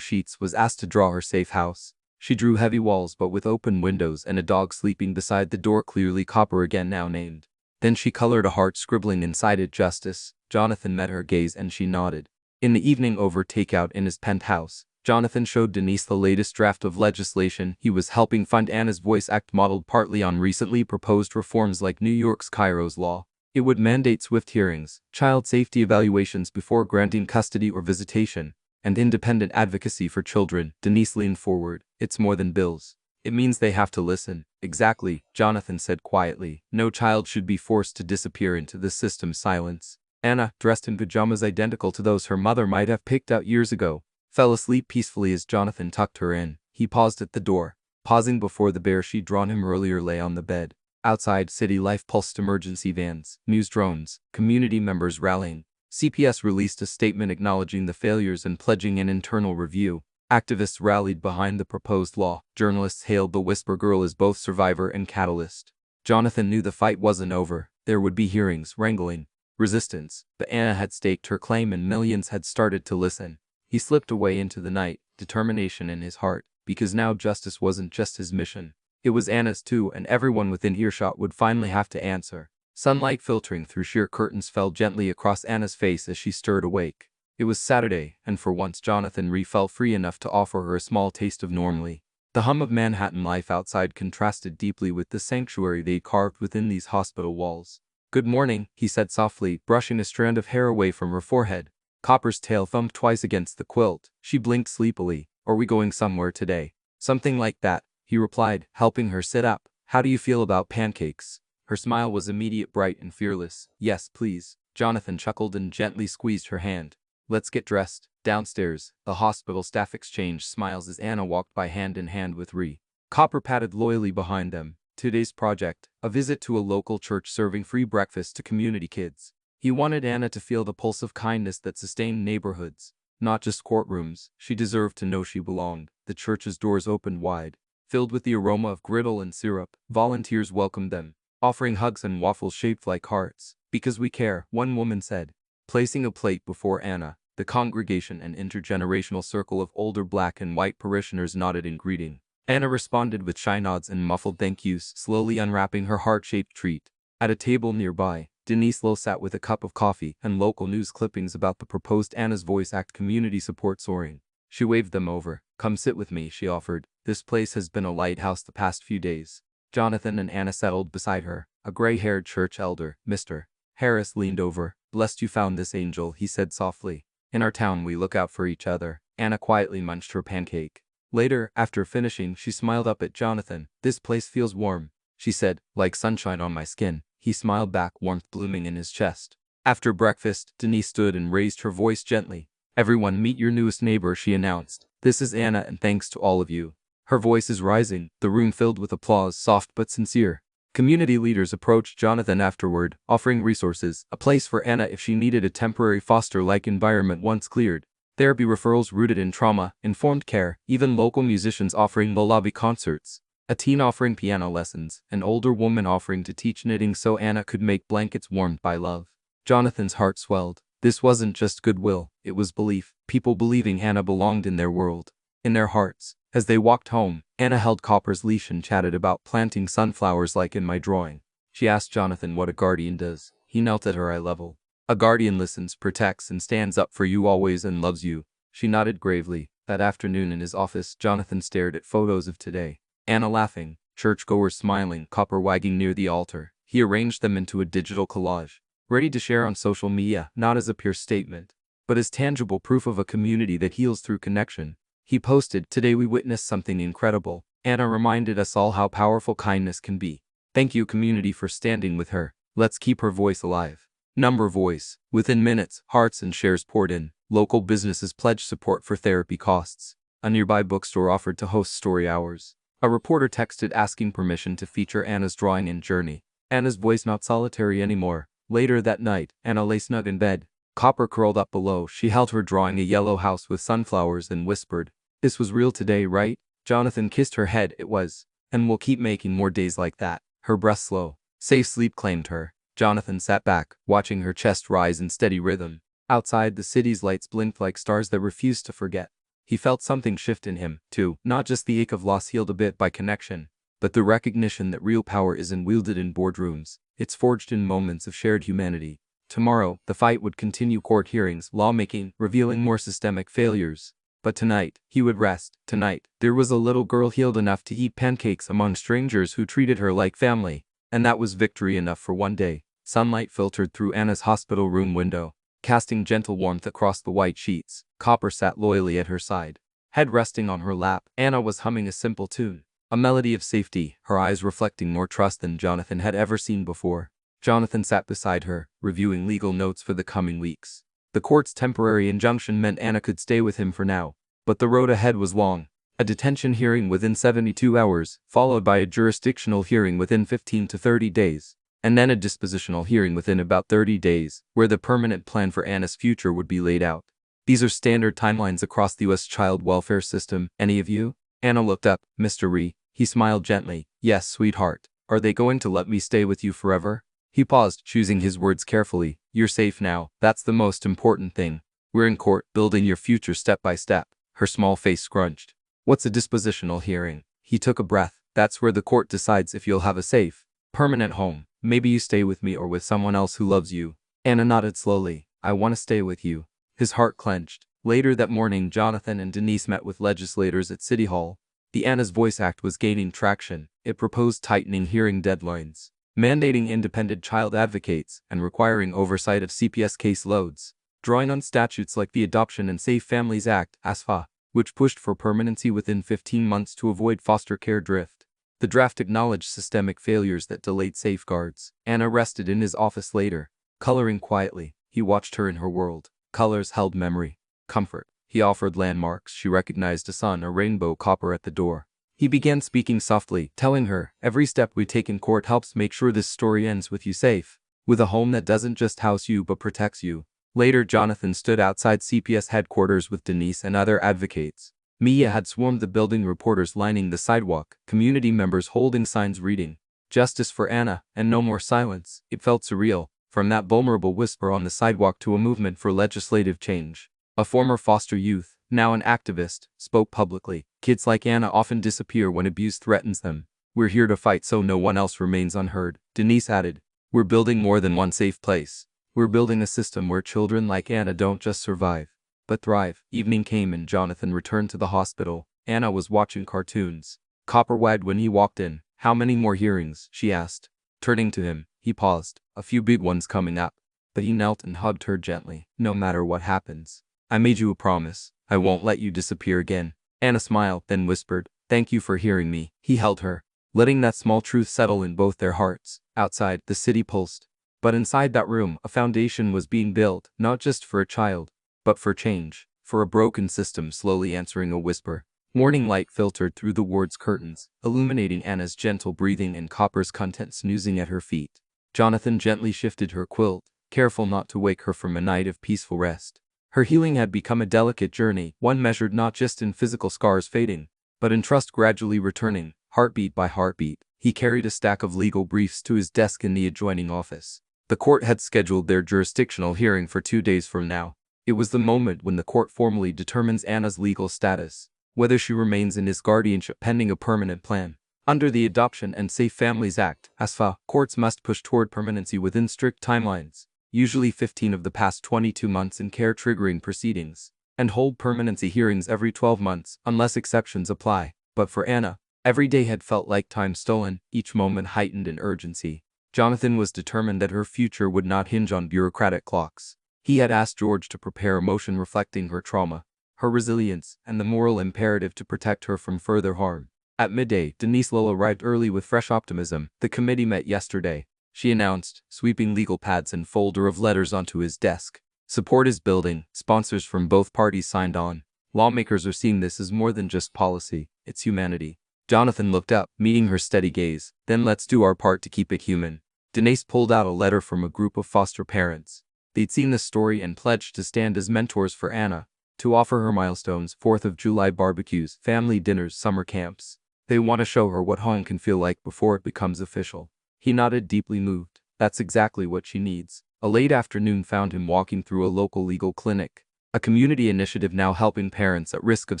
sheets, was asked to draw her safe house. She drew heavy walls but with open windows and a dog sleeping beside the door, clearly Copper again now named. Then she colored a heart, scribbling inside it justice. Jonathan met her gaze and she nodded. In the evening over takeout in his penthouse, Jonathan showed Denise the latest draft of legislation he was helping fund. Anna's Voice Act, modeled partly on recently proposed reforms like New York's Kairos law. It would mandate swift hearings, child safety evaluations before granting custody or visitation, and independent advocacy for children. Denise leaned forward. It's more than bills. It means they have to listen. Exactly, Jonathan said quietly. No child should be forced to disappear into the system's silence. Anna, dressed in pajamas identical to those her mother might have picked out years ago, fell asleep peacefully as Jonathan tucked her in. He paused at the door, pausing before the bear she'd drawn him earlier lay on the bed. Outside, city life pulsed. Emergency vans, news drones, community members rallying. CPS released a statement acknowledging the failures and pledging an internal review. Activists rallied behind the proposed law. Journalists hailed the Whisper Girl as both survivor and catalyst. Jonathan knew the fight wasn't over. There would be hearings, wrangling, resistance, but Anna had staked her claim and millions had started to listen. He slipped away into the night, determination in his heart, because now justice wasn't just his mission. It was Anna's too, and everyone within earshot would finally have to answer. Sunlight filtering through sheer curtains fell gently across Anna's face as she stirred awake. It was Saturday, and for once Jonathan felt free enough to offer her a small taste of normally. The hum of Manhattan life outside contrasted deeply with the sanctuary they carved within these hospital walls. Good morning, he said softly, brushing a strand of hair away from her forehead. Copper's tail thumped twice against the quilt. She blinked sleepily. Are we going somewhere today? Something like that, he replied, helping her sit up. How do you feel about pancakes? Her smile was immediate, bright and fearless. Yes, please. Jonathan chuckled and gently squeezed her hand. Let's get dressed. Downstairs, the hospital staff exchanged smiles as Anna walked by hand in hand with Ree. Copper padded loyally behind them. Today's project, a visit to a local church serving free breakfast to community kids. He wanted Anna to feel the pulse of kindness that sustained neighborhoods, not just courtrooms. She deserved to know she belonged. The church's doors opened wide, filled with the aroma of griddle and syrup. Volunteers welcomed them, offering hugs and waffles shaped like hearts. Because we care, one woman said, placing a plate before Anna. The congregation, an intergenerational circle of older black and white parishioners, nodded in greeting. Anna responded with shy nods and muffled thank yous, slowly unwrapping her heart-shaped treat. At a table nearby, Denise Lowe sat with a cup of coffee and local news clippings about the proposed Anna's Voice Act community support soaring. She waved them over. Come sit with me, she offered. This place has been a lighthouse the past few days. Jonathan and Anna settled beside her. A gray-haired church elder, Mr. Harris, leaned over. Blessed you found this angel, he said softly. In our town we look out for each other. Anna quietly munched her pancake. Later, after finishing, she smiled up at Jonathan. This place feels warm, she said, like sunshine on my skin. He smiled back, warmth blooming in his chest. After breakfast, Denise stood and raised her voice gently. Everyone meet your newest neighbor, she announced. This is Anna, and thanks to all of you. Her voice is rising, the room filled with applause, soft but sincere. Community leaders approached Jonathan afterward, offering resources, a place for Anna if she needed a temporary foster-like environment once cleared. Therapy referrals rooted in trauma, informed care, even local musicians offering low-lobby concerts. A teen offering piano lessons, an older woman offering to teach knitting so Anna could make blankets warmed by love. Jonathan's heart swelled. This wasn't just goodwill, it was belief, people believing Anna belonged in their world, in their hearts. As they walked home, Anna held Copper's leash and chatted about planting sunflowers like in my drawing. She asked Jonathan what a guardian does. He knelt at her eye level. A guardian listens, protects, and stands up for you always and loves you. She nodded gravely. That afternoon in his office, Jonathan stared at photos of today. Anna laughing, churchgoers smiling, Copper wagging near the altar. He arranged them into a digital collage, ready to share on social media, not as a pure statement, but as tangible proof of a community that heals through connection. He posted, "Today we witnessed something incredible. Anna reminded us all how powerful kindness can be. Thank you, community, for standing with her. Let's keep her voice alive." Number voice. Within minutes, hearts and shares poured in. Local businesses pledged support for therapy costs. A nearby bookstore offered to host story hours. A reporter texted asking permission to feature Anna's drawing and journey. Anna's voice not solitary anymore. Later that night, Anna lay snug in bed. Copper curled up below. She held her drawing, a yellow house with sunflowers, and whispered, "This was real today, right?" Jonathan kissed her head. "It was. And we'll keep making more days like that." Her breath slow. Safe sleep claimed her. Jonathan sat back, watching her chest rise in steady rhythm. Outside, the city's lights blinked like stars that refused to forget. He felt something shift in him, too. Not just the ache of loss healed a bit by connection, but the recognition that real power isn't wielded in boardrooms. It's forged in moments of shared humanity. Tomorrow, the fight would continue: court hearings, lawmaking, revealing more systemic failures. But tonight, he would rest. Tonight, there was a little girl healed enough to eat pancakes among strangers who treated her like family. And that was victory enough for one day. Sunlight filtered through Anna's hospital room window, casting gentle warmth across the white sheets. Copper sat loyally at her side, head resting on her lap. Anna was humming a simple tune, a melody of safety, her eyes reflecting more trust than Jonathan had ever seen before. Jonathan sat beside her, reviewing legal notes for the coming weeks. The court's temporary injunction meant Anna could stay with him for now, but the road ahead was long. A detention hearing within 72 hours, followed by a jurisdictional hearing within 15 to 30 days, and then a dispositional hearing within about 30 days, where the permanent plan for Anna's future would be laid out. These are standard timelines across the U.S. child welfare system. Any of you? Anna looked up. Mr. Ree. He smiled gently. Yes, sweetheart. Are they going to let me stay with you forever? He paused, choosing his words carefully. You're safe now. That's the most important thing. We're in court, building your future step by step. Her small face scrunched. What's a dispositional hearing? He took a breath. That's where the court decides if you'll have a safe, permanent home. Maybe you stay with me or with someone else who loves you. Anna nodded slowly. I want to stay with you. His heart clenched. Later that morning, Jonathan and Denise met with legislators at City Hall. The Anna's Voice Act was gaining traction. It proposed tightening hearing deadlines, mandating independent child advocates, and requiring oversight of CPS caseloads, drawing on statutes like the Adoption and Safe Families Act, ASFA, which pushed for permanency within 15 months to avoid foster care drift. The draft acknowledged systemic failures that delayed safeguards. Anna rested in his office later, coloring quietly. He watched her in her world. Colors held memory, comfort. He offered landmarks. She recognized a sun, a rainbow, Copper at the door. He began speaking softly, telling her, every step we take in court helps make sure this story ends with you safe, with a home that doesn't just house you but protects you. Later, Jonathan stood outside CPS headquarters with Denise and other advocates. Mia had swarmed the building, reporters lining the sidewalk, community members holding signs reading, "Justice for Anna," and "No more silence." It felt surreal, from that vulnerable whisper on the sidewalk to a movement for legislative change. A former foster youth, now an activist, spoke publicly. Kids like Anna often disappear when abuse threatens them. We're here to fight so no one else remains unheard. Denise added, we're building more than one safe place. We're building a system where children like Anna don't just survive, but thrive. Evening came and Jonathan returned to the hospital. Anna was watching cartoons. Copper wagged when he walked in. How many more hearings? She asked. Turning to him, he paused. A few big ones coming up. But he knelt and hugged her gently. No matter what happens, I made you a promise. I won't let you disappear again. Anna smiled, then whispered, "Thank you for hearing me." He held her, letting that small truth settle in both their hearts. Outside, the city pulsed. But inside that room, a foundation was being built, not just for a child, but for change, for a broken system slowly answering a whisper. Morning light filtered through the ward's curtains, illuminating Anna's gentle breathing and Copper's content snoozing at her feet. Jonathan gently shifted her quilt, careful not to wake her from a night of peaceful rest. Her healing had become a delicate journey, one measured not just in physical scars fading, but in trust gradually returning, heartbeat by heartbeat. He carried a stack of legal briefs to his desk in the adjoining office. The court had scheduled their jurisdictional hearing for 2 days from now. It was the moment when the court formally determines Anna's legal status, whether she remains in his guardianship pending a permanent plan. Under the Adoption and Safe Families Act, ASFA, courts must push toward permanency within strict timelines, usually 15 of the past 22 months in care-triggering proceedings, and hold permanency hearings every 12 months, unless exceptions apply. But for Anna, every day had felt like time stolen, each moment heightened in urgency. Jonathan was determined that her future would not hinge on bureaucratic clocks. He had asked George to prepare a motion reflecting her trauma, her resilience, and the moral imperative to protect her from further harm. At midday, Denise Lowell arrived early with fresh optimism. "The committee met yesterday," she announced, sweeping legal pads and folder of letters onto his desk. "Support is building, sponsors from both parties signed on. Lawmakers are seeing this as more than just policy, it's humanity." Jonathan looked up, meeting her steady gaze. "Then let's do our part to keep it human." Denise pulled out a letter from a group of foster parents. They'd seen the story and pledged to stand as mentors for Anna, to offer her milestones, 4th of July barbecues, family dinners, summer camps. They want to show her what home can feel like before it becomes official. He nodded, deeply moved. That's exactly what she needs. A late afternoon found him walking through a local legal clinic, a community initiative now helping parents at risk of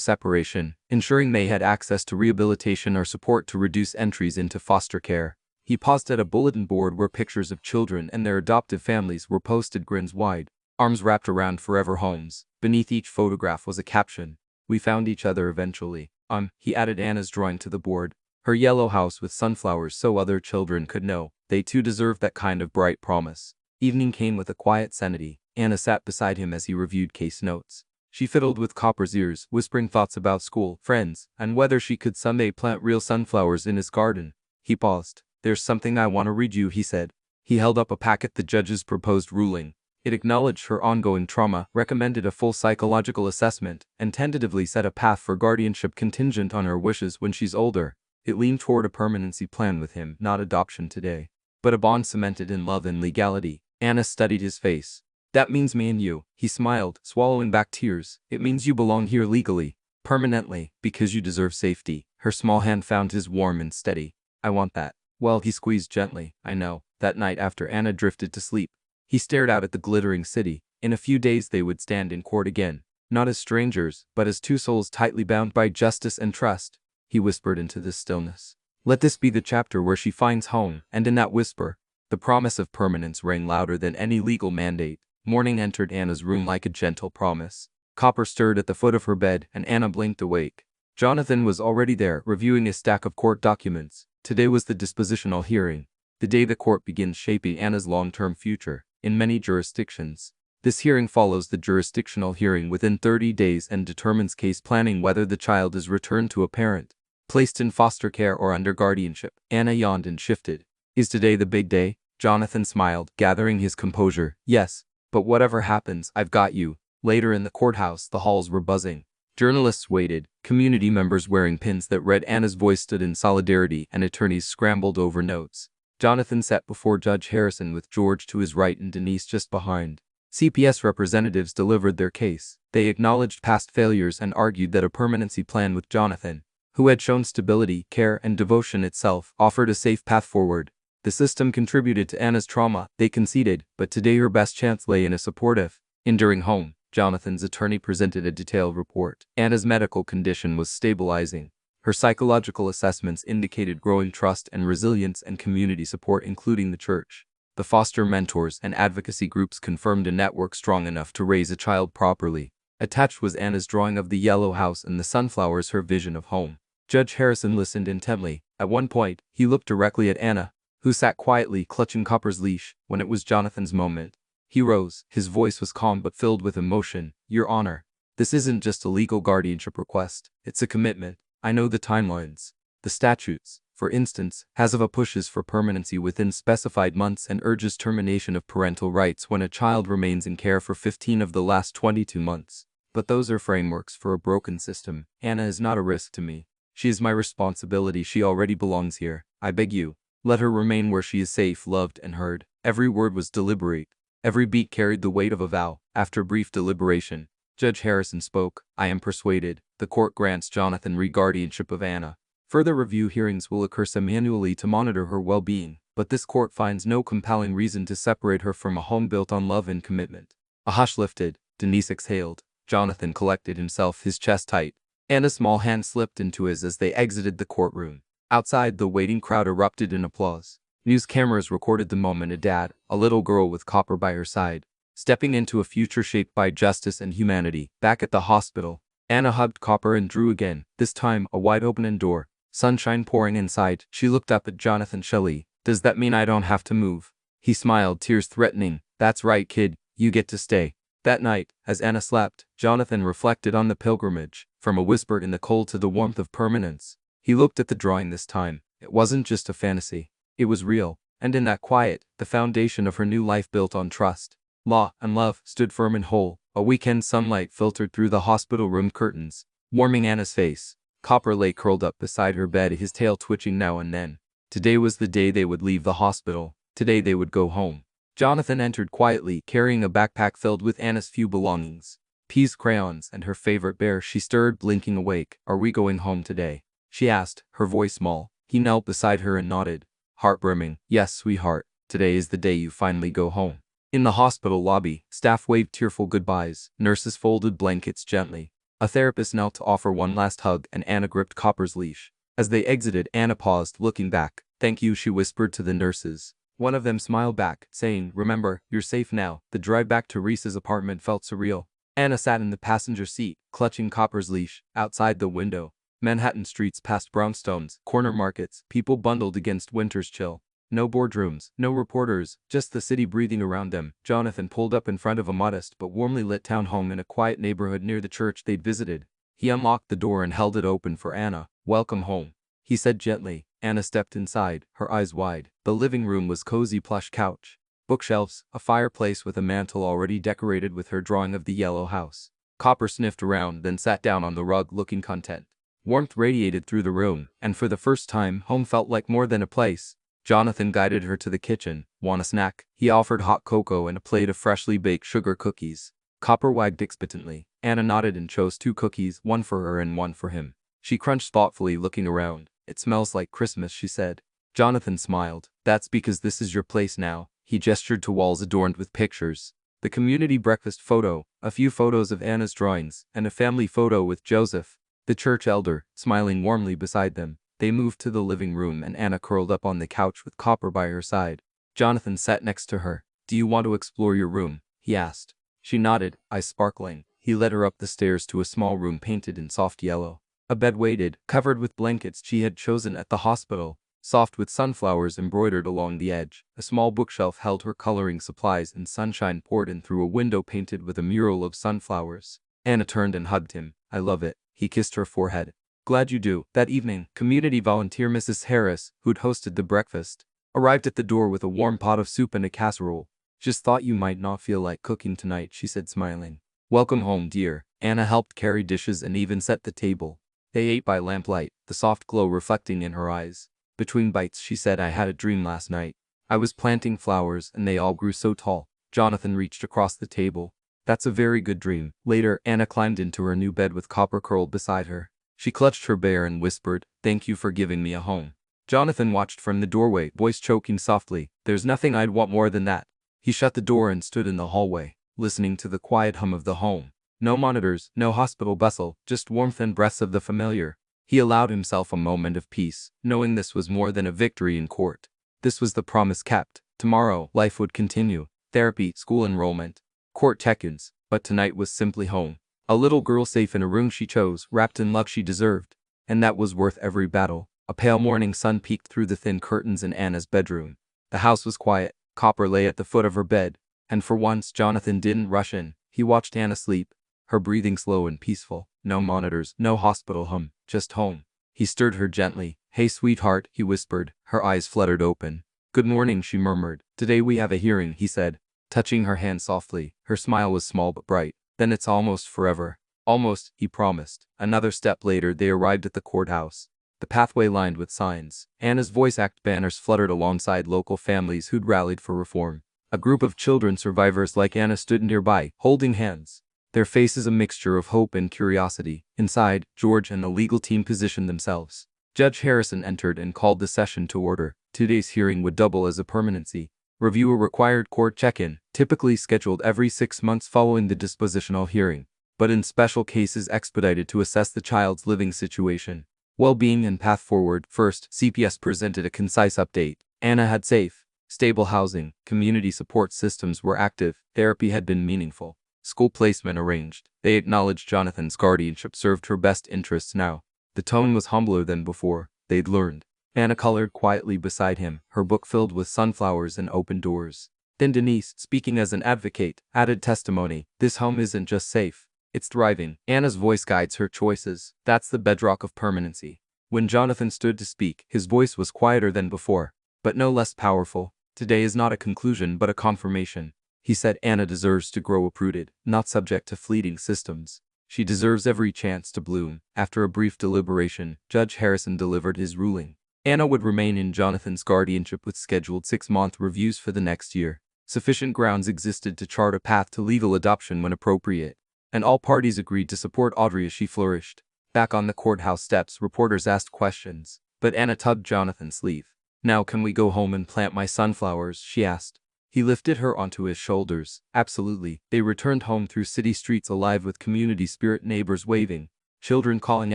separation, ensuring they had access to rehabilitation or support to reduce entries into foster care. He paused at a bulletin board where pictures of children and their adoptive families were posted, grins wide, arms wrapped around forever homes. Beneath each photograph was a caption: "We found each other eventually." He added Anna's drawing to the board. Her yellow house with sunflowers so other children could know they too deserved that kind of bright promise. Evening came with a quiet serenity. Anna sat beside him as he reviewed case notes. She fiddled with Copper's ears, whispering thoughts about school, friends, and whether she could someday plant real sunflowers in his garden. He paused. "There's something I want to read you," he said. He held up a packet, the judge's proposed ruling. It acknowledged her ongoing trauma, recommended a full psychological assessment, and tentatively set a path for guardianship contingent on her wishes when she's older. It leaned toward a permanency plan with him, not adoption today, but a bond cemented in love and legality. Anna studied his face. "That means me and you," he smiled, swallowing back tears. "It means you belong here legally, permanently, because you deserve safety." Her small hand found his warm and steady. "I want that." "Well," he squeezed gently, "I know." That night after Anna drifted to sleep, he stared out at the glittering city. In a few days they would stand in court again, not as strangers, but as two souls tightly bound by justice and trust. He whispered into the stillness, "Let this be the chapter where she finds home." And in that whisper, the promise of permanence rang louder than any legal mandate. Morning entered Anna's room like a gentle promise. Copper stirred at the foot of her bed, and Anna blinked awake. Jonathan was already there, reviewing a stack of court documents. Today was the dispositional hearing, the day the court begins shaping Anna's long-term future. In many jurisdictions, this hearing follows the jurisdictional hearing within 30 days and determines case planning, whether the child is returned to a parent, placed in foster care, or under guardianship. Anna yawned and shifted. "Is today the big day?" Jonathan smiled, gathering his composure. "Yes, but whatever happens, I've got you." Later in the courthouse, the halls were buzzing. Journalists waited, community members wearing pins that read Anna's voice stood in solidarity, and attorneys scrambled over notes. Jonathan sat before Judge Harrison with George to his right and Denise just behind. CPS representatives delivered their case. They acknowledged past failures and argued that a permanency plan with Jonathan, who had shown stability, care, and devotion itself, offered a safe path forward. The system contributed to Anna's trauma, they conceded, but today her best chance lay in a supportive, enduring home. Jonathan's attorney presented a detailed report. Anna's medical condition was stabilizing. Her psychological assessments indicated growing trust and resilience, and community support, including the church, the foster mentors, and advocacy groups confirmed a network strong enough to raise a child properly. Attached was Anna's drawing of the yellow house and the sunflowers, her vision of home. Judge Harrison listened intently. At one point, he looked directly at Anna, who sat quietly clutching Copper's leash. When it was Jonathan's moment, He rose. His voice was calm but filled with emotion. Your Honor, this isn't just a legal guardianship request. It's a commitment. I know the timelines. The statutes, for instance, HASAVA pushes for permanency within specified months and urges termination of parental rights when a child remains in care for 15 of the last 22 months. But those are frameworks for a broken system. Anna is not a risk to me. She is my responsibility. She already belongs here. I beg you, let her remain where she is safe, loved, and heard. Every word was deliberate. Every beat carried the weight of a vow. After brief deliberation, Judge Harrison spoke. I am persuaded. The court grants Jonathan re-guardianship of Anna. Further review hearings will occur semi-annually to monitor her well-being, but this court finds no compelling reason to separate her from a home built on love and commitment. A hush lifted. Denise exhaled. Jonathan collected himself, his chest tight. Anna's small hand slipped into his as they exited the courtroom. Outside, the waiting crowd erupted in applause. News cameras recorded the moment. A dad, a little girl with Copper by her side, stepping into a future shaped by justice and humanity. Back at the hospital, Anna hugged Copper and drew again, this time a wide-open door. Sunshine pouring inside. She looked up at Jonathan. Shelley, does that mean I don't have to move? He smiled, tears threatening. That's right, kid, you get to stay. That night, as Anna slept, Jonathan reflected on the pilgrimage, from a whisper in the cold to the warmth of permanence. He looked at the drawing this time. It wasn't just a fantasy. It was real, and in that quiet, the foundation of her new life built on trust, law, and love stood firm and whole. A weekend sunlight filtered through the hospital room curtains, warming Anna's face. Copper lay curled up beside her bed, his tail twitching now and then. Today was the day they would leave the hospital. Today they would go home. Jonathan entered quietly, carrying a backpack filled with Anna's few belongings. Peas, crayons, and her favorite bear. She stirred, blinking awake. Are we going home today? She asked, her voice small. He knelt beside her and nodded. Heart brimming. Yes, sweetheart. Today is the day you finally go home. In the hospital lobby, staff waved tearful goodbyes. Nurses folded blankets gently. A therapist knelt to offer one last hug, and Anna gripped Copper's leash. As they exited, Anna paused, looking back. Thank you, she whispered to the nurses. One of them smiled back, saying, remember, you're safe now. The drive back to Reese's apartment felt surreal. Anna sat in the passenger seat, clutching Copper's leash. Outside the window, Manhattan streets past brownstones, corner markets, people bundled against winter's chill. No boardrooms, no reporters, just the city breathing around them. Jonathan pulled up in front of a modest but warmly lit townhome in a quiet neighborhood near the church they'd visited. He unlocked the door and held it open for Anna. Welcome home, he said gently. Anna stepped inside, her eyes wide. The living room was cozy, plush couch, bookshelves, a fireplace with a mantel already decorated with her drawing of the yellow house. Copper sniffed around, then sat down on the rug, looking content. Warmth radiated through the room, and for the first time, home felt like more than a place. Jonathan guided her to the kitchen. Want a snack? He offered hot cocoa and a plate of freshly baked sugar cookies. Copper wagged expectantly. Anna nodded and chose 2 cookies, one for her and one for him. She crunched thoughtfully, looking around. It smells like Christmas, she said. Jonathan smiled. That's because this is your place now. He gestured to walls adorned with pictures. The community breakfast photo, a few photos of Anna's drawings, and a family photo with Joseph, the church elder, smiling warmly beside them. They moved to the living room and Anna curled up on the couch with Copper by her side. Jonathan sat next to her. Do you want to explore your room? He asked. She nodded, eyes sparkling. He led her up the stairs to a small room painted in soft yellow. A bed waited, covered with blankets she had chosen at the hospital, soft with sunflowers embroidered along the edge. A small bookshelf held her coloring supplies and sunshine poured in through a window painted with a mural of sunflowers. Anna turned and hugged him. I love it. He kissed her forehead. Glad you do. That evening, community volunteer Mrs. Harris, who'd hosted the breakfast, arrived at the door with a warm pot of soup and a casserole. Just thought you might not feel like cooking tonight, she said, smiling. Welcome home, dear. Anna helped carry dishes and even set the table. They ate by lamplight, the soft glow reflecting in her eyes. Between bites, she said, I had a dream last night. I was planting flowers and they all grew so tall. Jonathan reached across the table. That's a very good dream. Later, Anna climbed into her new bed with Copper curled beside her. She clutched her bear and whispered, thank you for giving me a home. Jonathan watched from the doorway, voice choking softly. There's nothing I'd want more than that. He shut the door and stood in the hallway, listening to the quiet hum of the home. No monitors, no hospital bustle, just warmth and breaths of the familiar. He allowed himself a moment of peace, knowing this was more than a victory in court. This was the promise kept. Tomorrow, life would continue. Therapy, school enrollment, court check-ins, but tonight was simply home. A little girl safe in a room she chose, wrapped in love she deserved. And that was worth every battle. A pale morning sun peeked through the thin curtains in Anna's bedroom. The house was quiet. Copper lay at the foot of her bed, And for once, Jonathan didn't rush in. He watched Anna sleep, her breathing slow and peaceful. No monitors, no hospital hum, just home. He stirred her gently. "Hey, sweetheart," he whispered. Her eyes fluttered open. "Good morning," she murmured. "Today we have a hearing," he said, touching her hand softly. Her smile was small but bright. "Then it's almost forever." "Almost," he promised. Another step later, they arrived at the courthouse. The pathway lined with signs. Anna's Voice Act banners fluttered alongside local families who'd rallied for reform. A group of children survivors like Anna stood nearby, holding hands, their faces a mixture of hope and curiosity. Inside, George and the legal team positioned themselves. Judge Harrison entered and called the session to order. Today's hearing would double as a permanency review, a required court check-in, typically scheduled every 6 months following the dispositional hearing, but in special cases expedited to assess the child's living situation, well-being and path forward. First, CPS presented a concise update. Anna had safe, stable housing, community support systems were active, therapy had been meaningful, school placement arranged. They acknowledged Jonathan's guardianship served her best interests now. The tone was humbler than before. They'd learned. Anna colored quietly beside him, her book filled with sunflowers and open doors. Then Denise, speaking as an advocate, added testimony. "This home isn't just safe, it's thriving." Anna's voice guides her choices. That's the bedrock of permanency. When Jonathan stood to speak, his voice was quieter than before, but no less powerful. "Today is not a conclusion but a confirmation," he said. "Anna deserves to grow uprooted, not subject to fleeting systems. She deserves every chance to bloom." After a brief deliberation, Judge Harrison delivered his ruling. Anna would remain in Jonathan's guardianship with scheduled 6-month reviews for the next year. Sufficient grounds existed to chart a path to legal adoption when appropriate, and all parties agreed to support Audrey as she flourished. Back on the courthouse steps, reporters asked questions, but Anna tugged Jonathan's sleeve. "Now can we go home and plant my sunflowers?" she asked. He lifted her onto his shoulders. "Absolutely." They returned home through city streets alive with community spirit, neighbors waving, children calling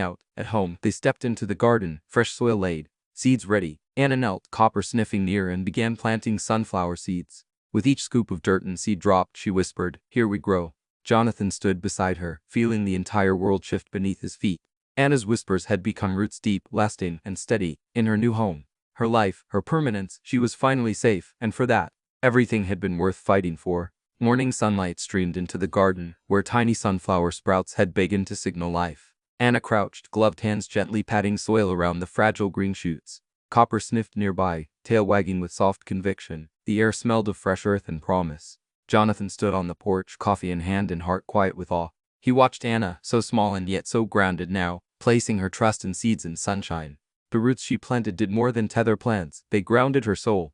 out. At home, they stepped into the garden, fresh soil laid, seeds ready. Anna knelt, Copper sniffing near, and began planting sunflower seeds. With each scoop of dirt and seed dropped, she whispered, "Here we grow." Jonathan stood beside her, feeling the entire world shift beneath his feet. Anna's whispers had become roots deep, lasting, and steady. In her new home, her life, her permanence, she was finally safe, and for that, everything had been worth fighting for. Morning sunlight streamed into the garden, where tiny sunflower sprouts had begun to signal life. Anna crouched, gloved hands gently patting soil around the fragile green shoots. Copper sniffed nearby, tail wagging with soft conviction. The air smelled of fresh earth and promise. Jonathan stood on the porch, coffee in hand and heart quiet with awe. He watched Anna, so small and yet so grounded now, placing her trust in seeds and sunshine. The roots she planted did more than tether plants, they grounded her soul.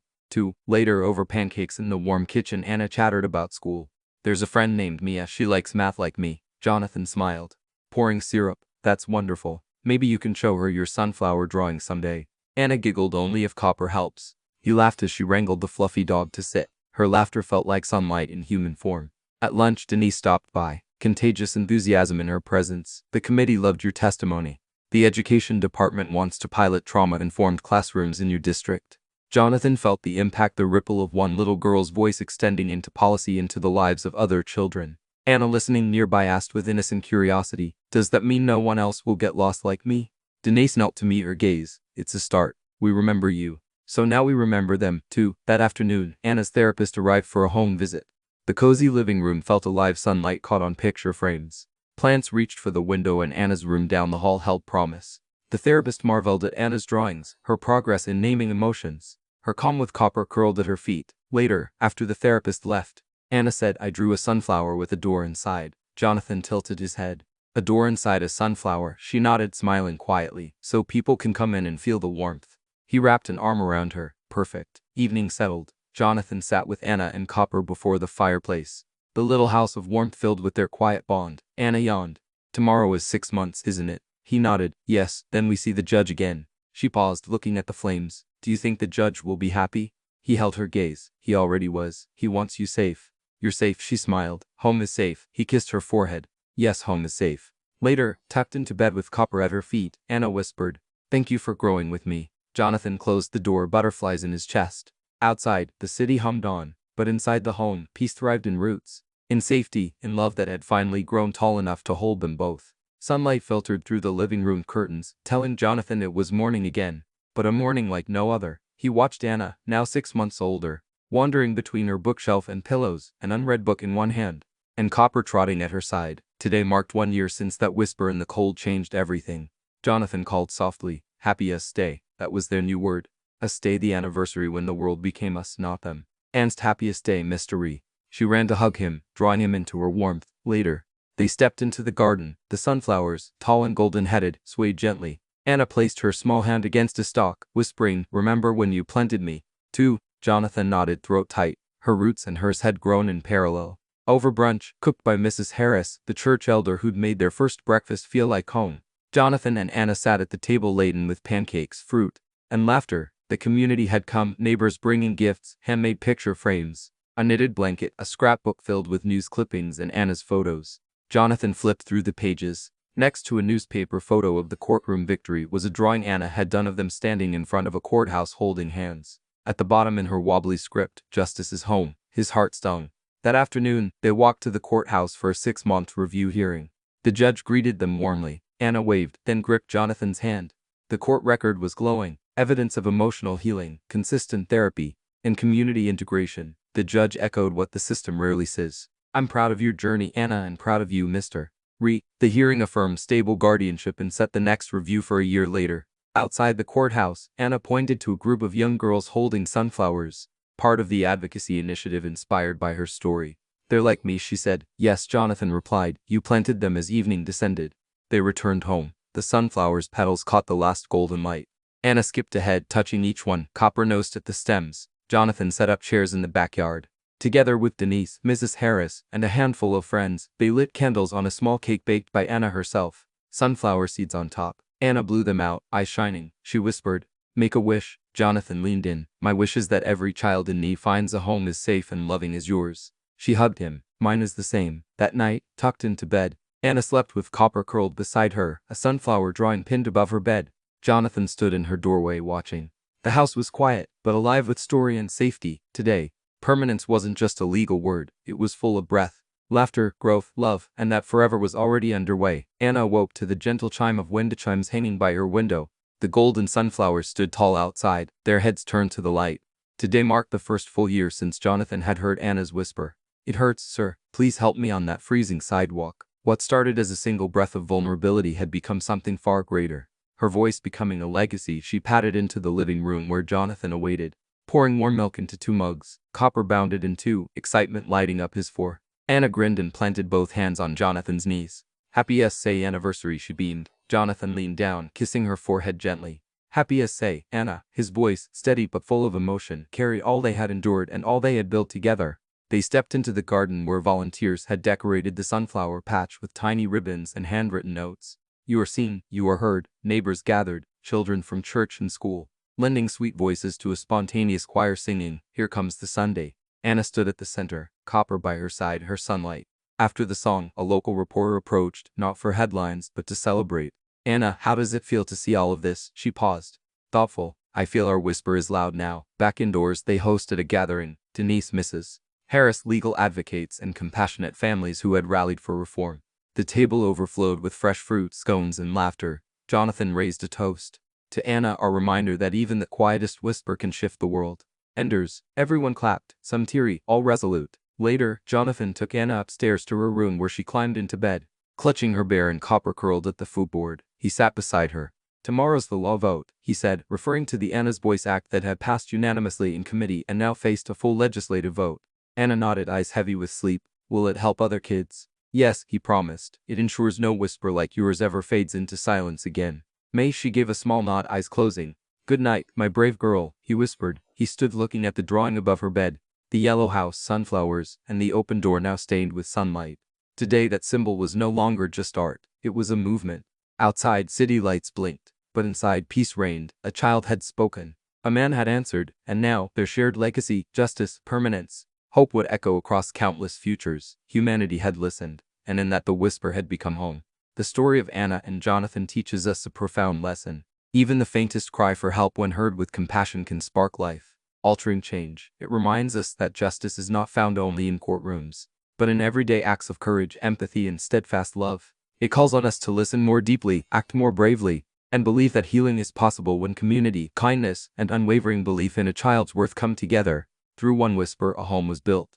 Later, over pancakes in the warm kitchen, Anna chattered about school. "There's a friend named Mia, she likes math like me." Jonathan smiled. "Pouring syrup, that's wonderful. Maybe you can show her your sunflower drawing someday." Anna giggled. "Only if Copper helps." He laughed as she wrangled the fluffy dog to sit. Her laughter felt like sunlight in human form. At lunch, Denise stopped by, contagious enthusiasm in her presence. "The committee loved your testimony. The education department wants to pilot trauma-informed classrooms in your district." Jonathan felt the impact, the ripple of one little girl's voice extending into policy, into the lives of other children. Anna, listening nearby, asked with innocent curiosity, "Does that mean no one else will get lost like me?" Denise knelt to meet her gaze. "It's a start. We remember you. So now we remember them, too." That afternoon, Anna's therapist arrived for a home visit. The cozy living room felt alive, sunlight caught on picture frames. Plants reached for the window, and Anna's room down the hall held promise. The therapist marveled at Anna's drawings, her progress in naming emotions, her calm with Copper curled at her feet. Later, after the therapist left, Anna said, "I drew a sunflower with a door inside." Jonathan tilted his head. "A door inside a sunflower?" She nodded, smiling quietly. "So people can come in and feel the warmth." He wrapped an arm around her. "Perfect." Evening settled. Jonathan sat with Anna and Copper before the fireplace. The little house of warmth filled with their quiet bond. Anna yawned. "Tomorrow is 6 months, isn't it?" He nodded. "Yes." "Then we see the judge again." She paused, looking at the flames. "Do you think the judge will be happy?" He held her gaze. "He already was. He wants you safe." "You're safe," she smiled. "Home is safe." He kissed her forehead. "Yes, home is safe." Later, tucked into bed with Copper at her feet, Anna whispered, "Thank you for growing with me." Jonathan closed the door, butterflies in his chest. Outside, the city hummed on, but inside the home, peace thrived in roots, in safety, in love that had finally grown tall enough to hold them both. Sunlight filtered through the living room curtains, telling Jonathan it was morning again, but a morning like no other. He watched Anna, now 6 months older, wandering between her bookshelf and pillows, an unread book in one hand, and Copper trotting at her side. Today marked 1 year since that whisper in the cold changed everything. Jonathan called softly, "Happiest day." That was their new word. Us day, the anniversary when the world became us, not them. Anne's happiest day, mystery. She ran to hug him, drawing him into her warmth. Later, they stepped into the garden. The sunflowers, tall and golden-headed, swayed gently. Anna placed her small hand against a stalk, whispering, "Remember when you planted me, too?" Jonathan nodded, throat tight. Her roots and hers had grown in parallel. Over brunch, cooked by Mrs. Harris, the church elder who'd made their first breakfast feel like home, Jonathan and Anna sat at the table laden with pancakes, fruit, and laughter. The community had come, neighbors bringing gifts, handmade picture frames, a knitted blanket, a scrapbook filled with news clippings and Anna's photos. Jonathan flipped through the pages. Next to a newspaper photo of the courtroom victory was a drawing Anna had done of them standing in front of a courthouse holding hands. At the bottom in her wobbly script, "Justice's home." His heart stung. That afternoon, they walked to the courthouse for a 6-month review hearing. The judge greeted them warmly. Anna waved, then gripped Jonathan's hand. The court record was glowing, evidence of emotional healing, consistent therapy, and community integration. The judge echoed what the system rarely says. "I'm proud of your journey, Anna, and proud of you, Mr. Re." The hearing affirmed stable guardianship and set the next review for a year later. Outside the courthouse, Anna pointed to a group of young girls holding sunflowers, part of the advocacy initiative inspired by her story. "They're like me," she said. "Yes," Jonathan replied. "You planted them as evening descended." They returned home. The sunflower's petals caught the last golden light. Anna skipped ahead, touching each one, copper-nosed at the stems. Jonathan set up chairs in the backyard. Together with Denise, Mrs. Harris, and a handful of friends, they lit candles on a small cake baked by Anna herself, sunflower seeds on top. Anna blew them out, eyes shining. She whispered, "Make a wish." Jonathan leaned in. "My wish is that every child in need finds a home as safe and loving as yours." She hugged him. "Mine is the same." That night, tucked into bed, Anna slept with Copper curled beside her, a sunflower drawing pinned above her bed. Jonathan stood in her doorway watching. The house was quiet, but alive with story and safety. Today, permanence wasn't just a legal word, it was full of breath, laughter, growth, love, and that forever was already underway. Anna awoke to the gentle chime of wind chimes hanging by her window. The golden sunflowers stood tall outside, their heads turned to the light. Today marked the first full year since Jonathan had heard Anna's whisper. "It hurts, sir. Please help me on that freezing sidewalk." What started as a single breath of vulnerability had become something far greater. Her voice becoming a legacy, she padded into the living room where Jonathan awaited, pouring warm milk into 2 mugs. Copper bounded in 2, excitement lighting up his 4. Anna grinned and planted both hands on Jonathan's knees. "Happy SA anniversary," she beamed. Jonathan leaned down, kissing her forehead gently. "Happy SA, Anna." His voice, steady but full of emotion, carried all they had endured and all they had built together. They stepped into the garden where volunteers had decorated the sunflower patch with tiny ribbons and handwritten notes. "You are seen, you are heard." Neighbors gathered, children from church and school, lending sweet voices to a spontaneous choir singing, "Here Comes the Sunday." Anna stood at the center, Copper by her side, her sunlight. After the song, a local reporter approached, not for headlines, but to celebrate. "Anna, how does it feel to see all of this?" She paused, thoughtful. "I feel our whisper is loud now." Back indoors, they hosted a gathering. Denise, Mrs. Harris, legal advocates, and compassionate families who had rallied for reform. The table overflowed with fresh fruit, scones, and laughter. Jonathan raised a toast. "To Anna, our reminder that even the quietest whisper can shift the world." Enders. Everyone clapped, some teary, all resolute. Later, Jonathan took Anna upstairs to her room where she climbed into bed. Clutching her bear and Copper curled at the footboard, he sat beside her. "Tomorrow's the law vote," he said, referring to the Anna's Voice Act that had passed unanimously in committee and now faced a full legislative vote. Anna nodded, eyes heavy with sleep. "Will it help other kids?" "Yes," he promised. "It ensures no whisper like yours ever fades into silence again." May, she gave a small nod, eyes closing. "Good night, my brave girl," he whispered. He stood looking at the drawing above her bed, the yellow house, sunflowers, and the open door now stained with sunlight. Today that symbol was no longer just art, it was a movement. Outside, city lights blinked, but inside peace reigned. A child had spoken. A man had answered, and now, their shared legacy, justice, permanence, hope would echo across countless futures. Humanity had listened, and in that the whisper had become home. The story of Anna and Jonathan teaches us a profound lesson. Even the faintest cry for help when heard with compassion can spark life, altering change. It reminds us that justice is not found only in courtrooms, but in everyday acts of courage, empathy, and steadfast love. It calls on us to listen more deeply, act more bravely, and believe that healing is possible when community, kindness, and unwavering belief in a child's worth come together. Through one whisper, a home was built.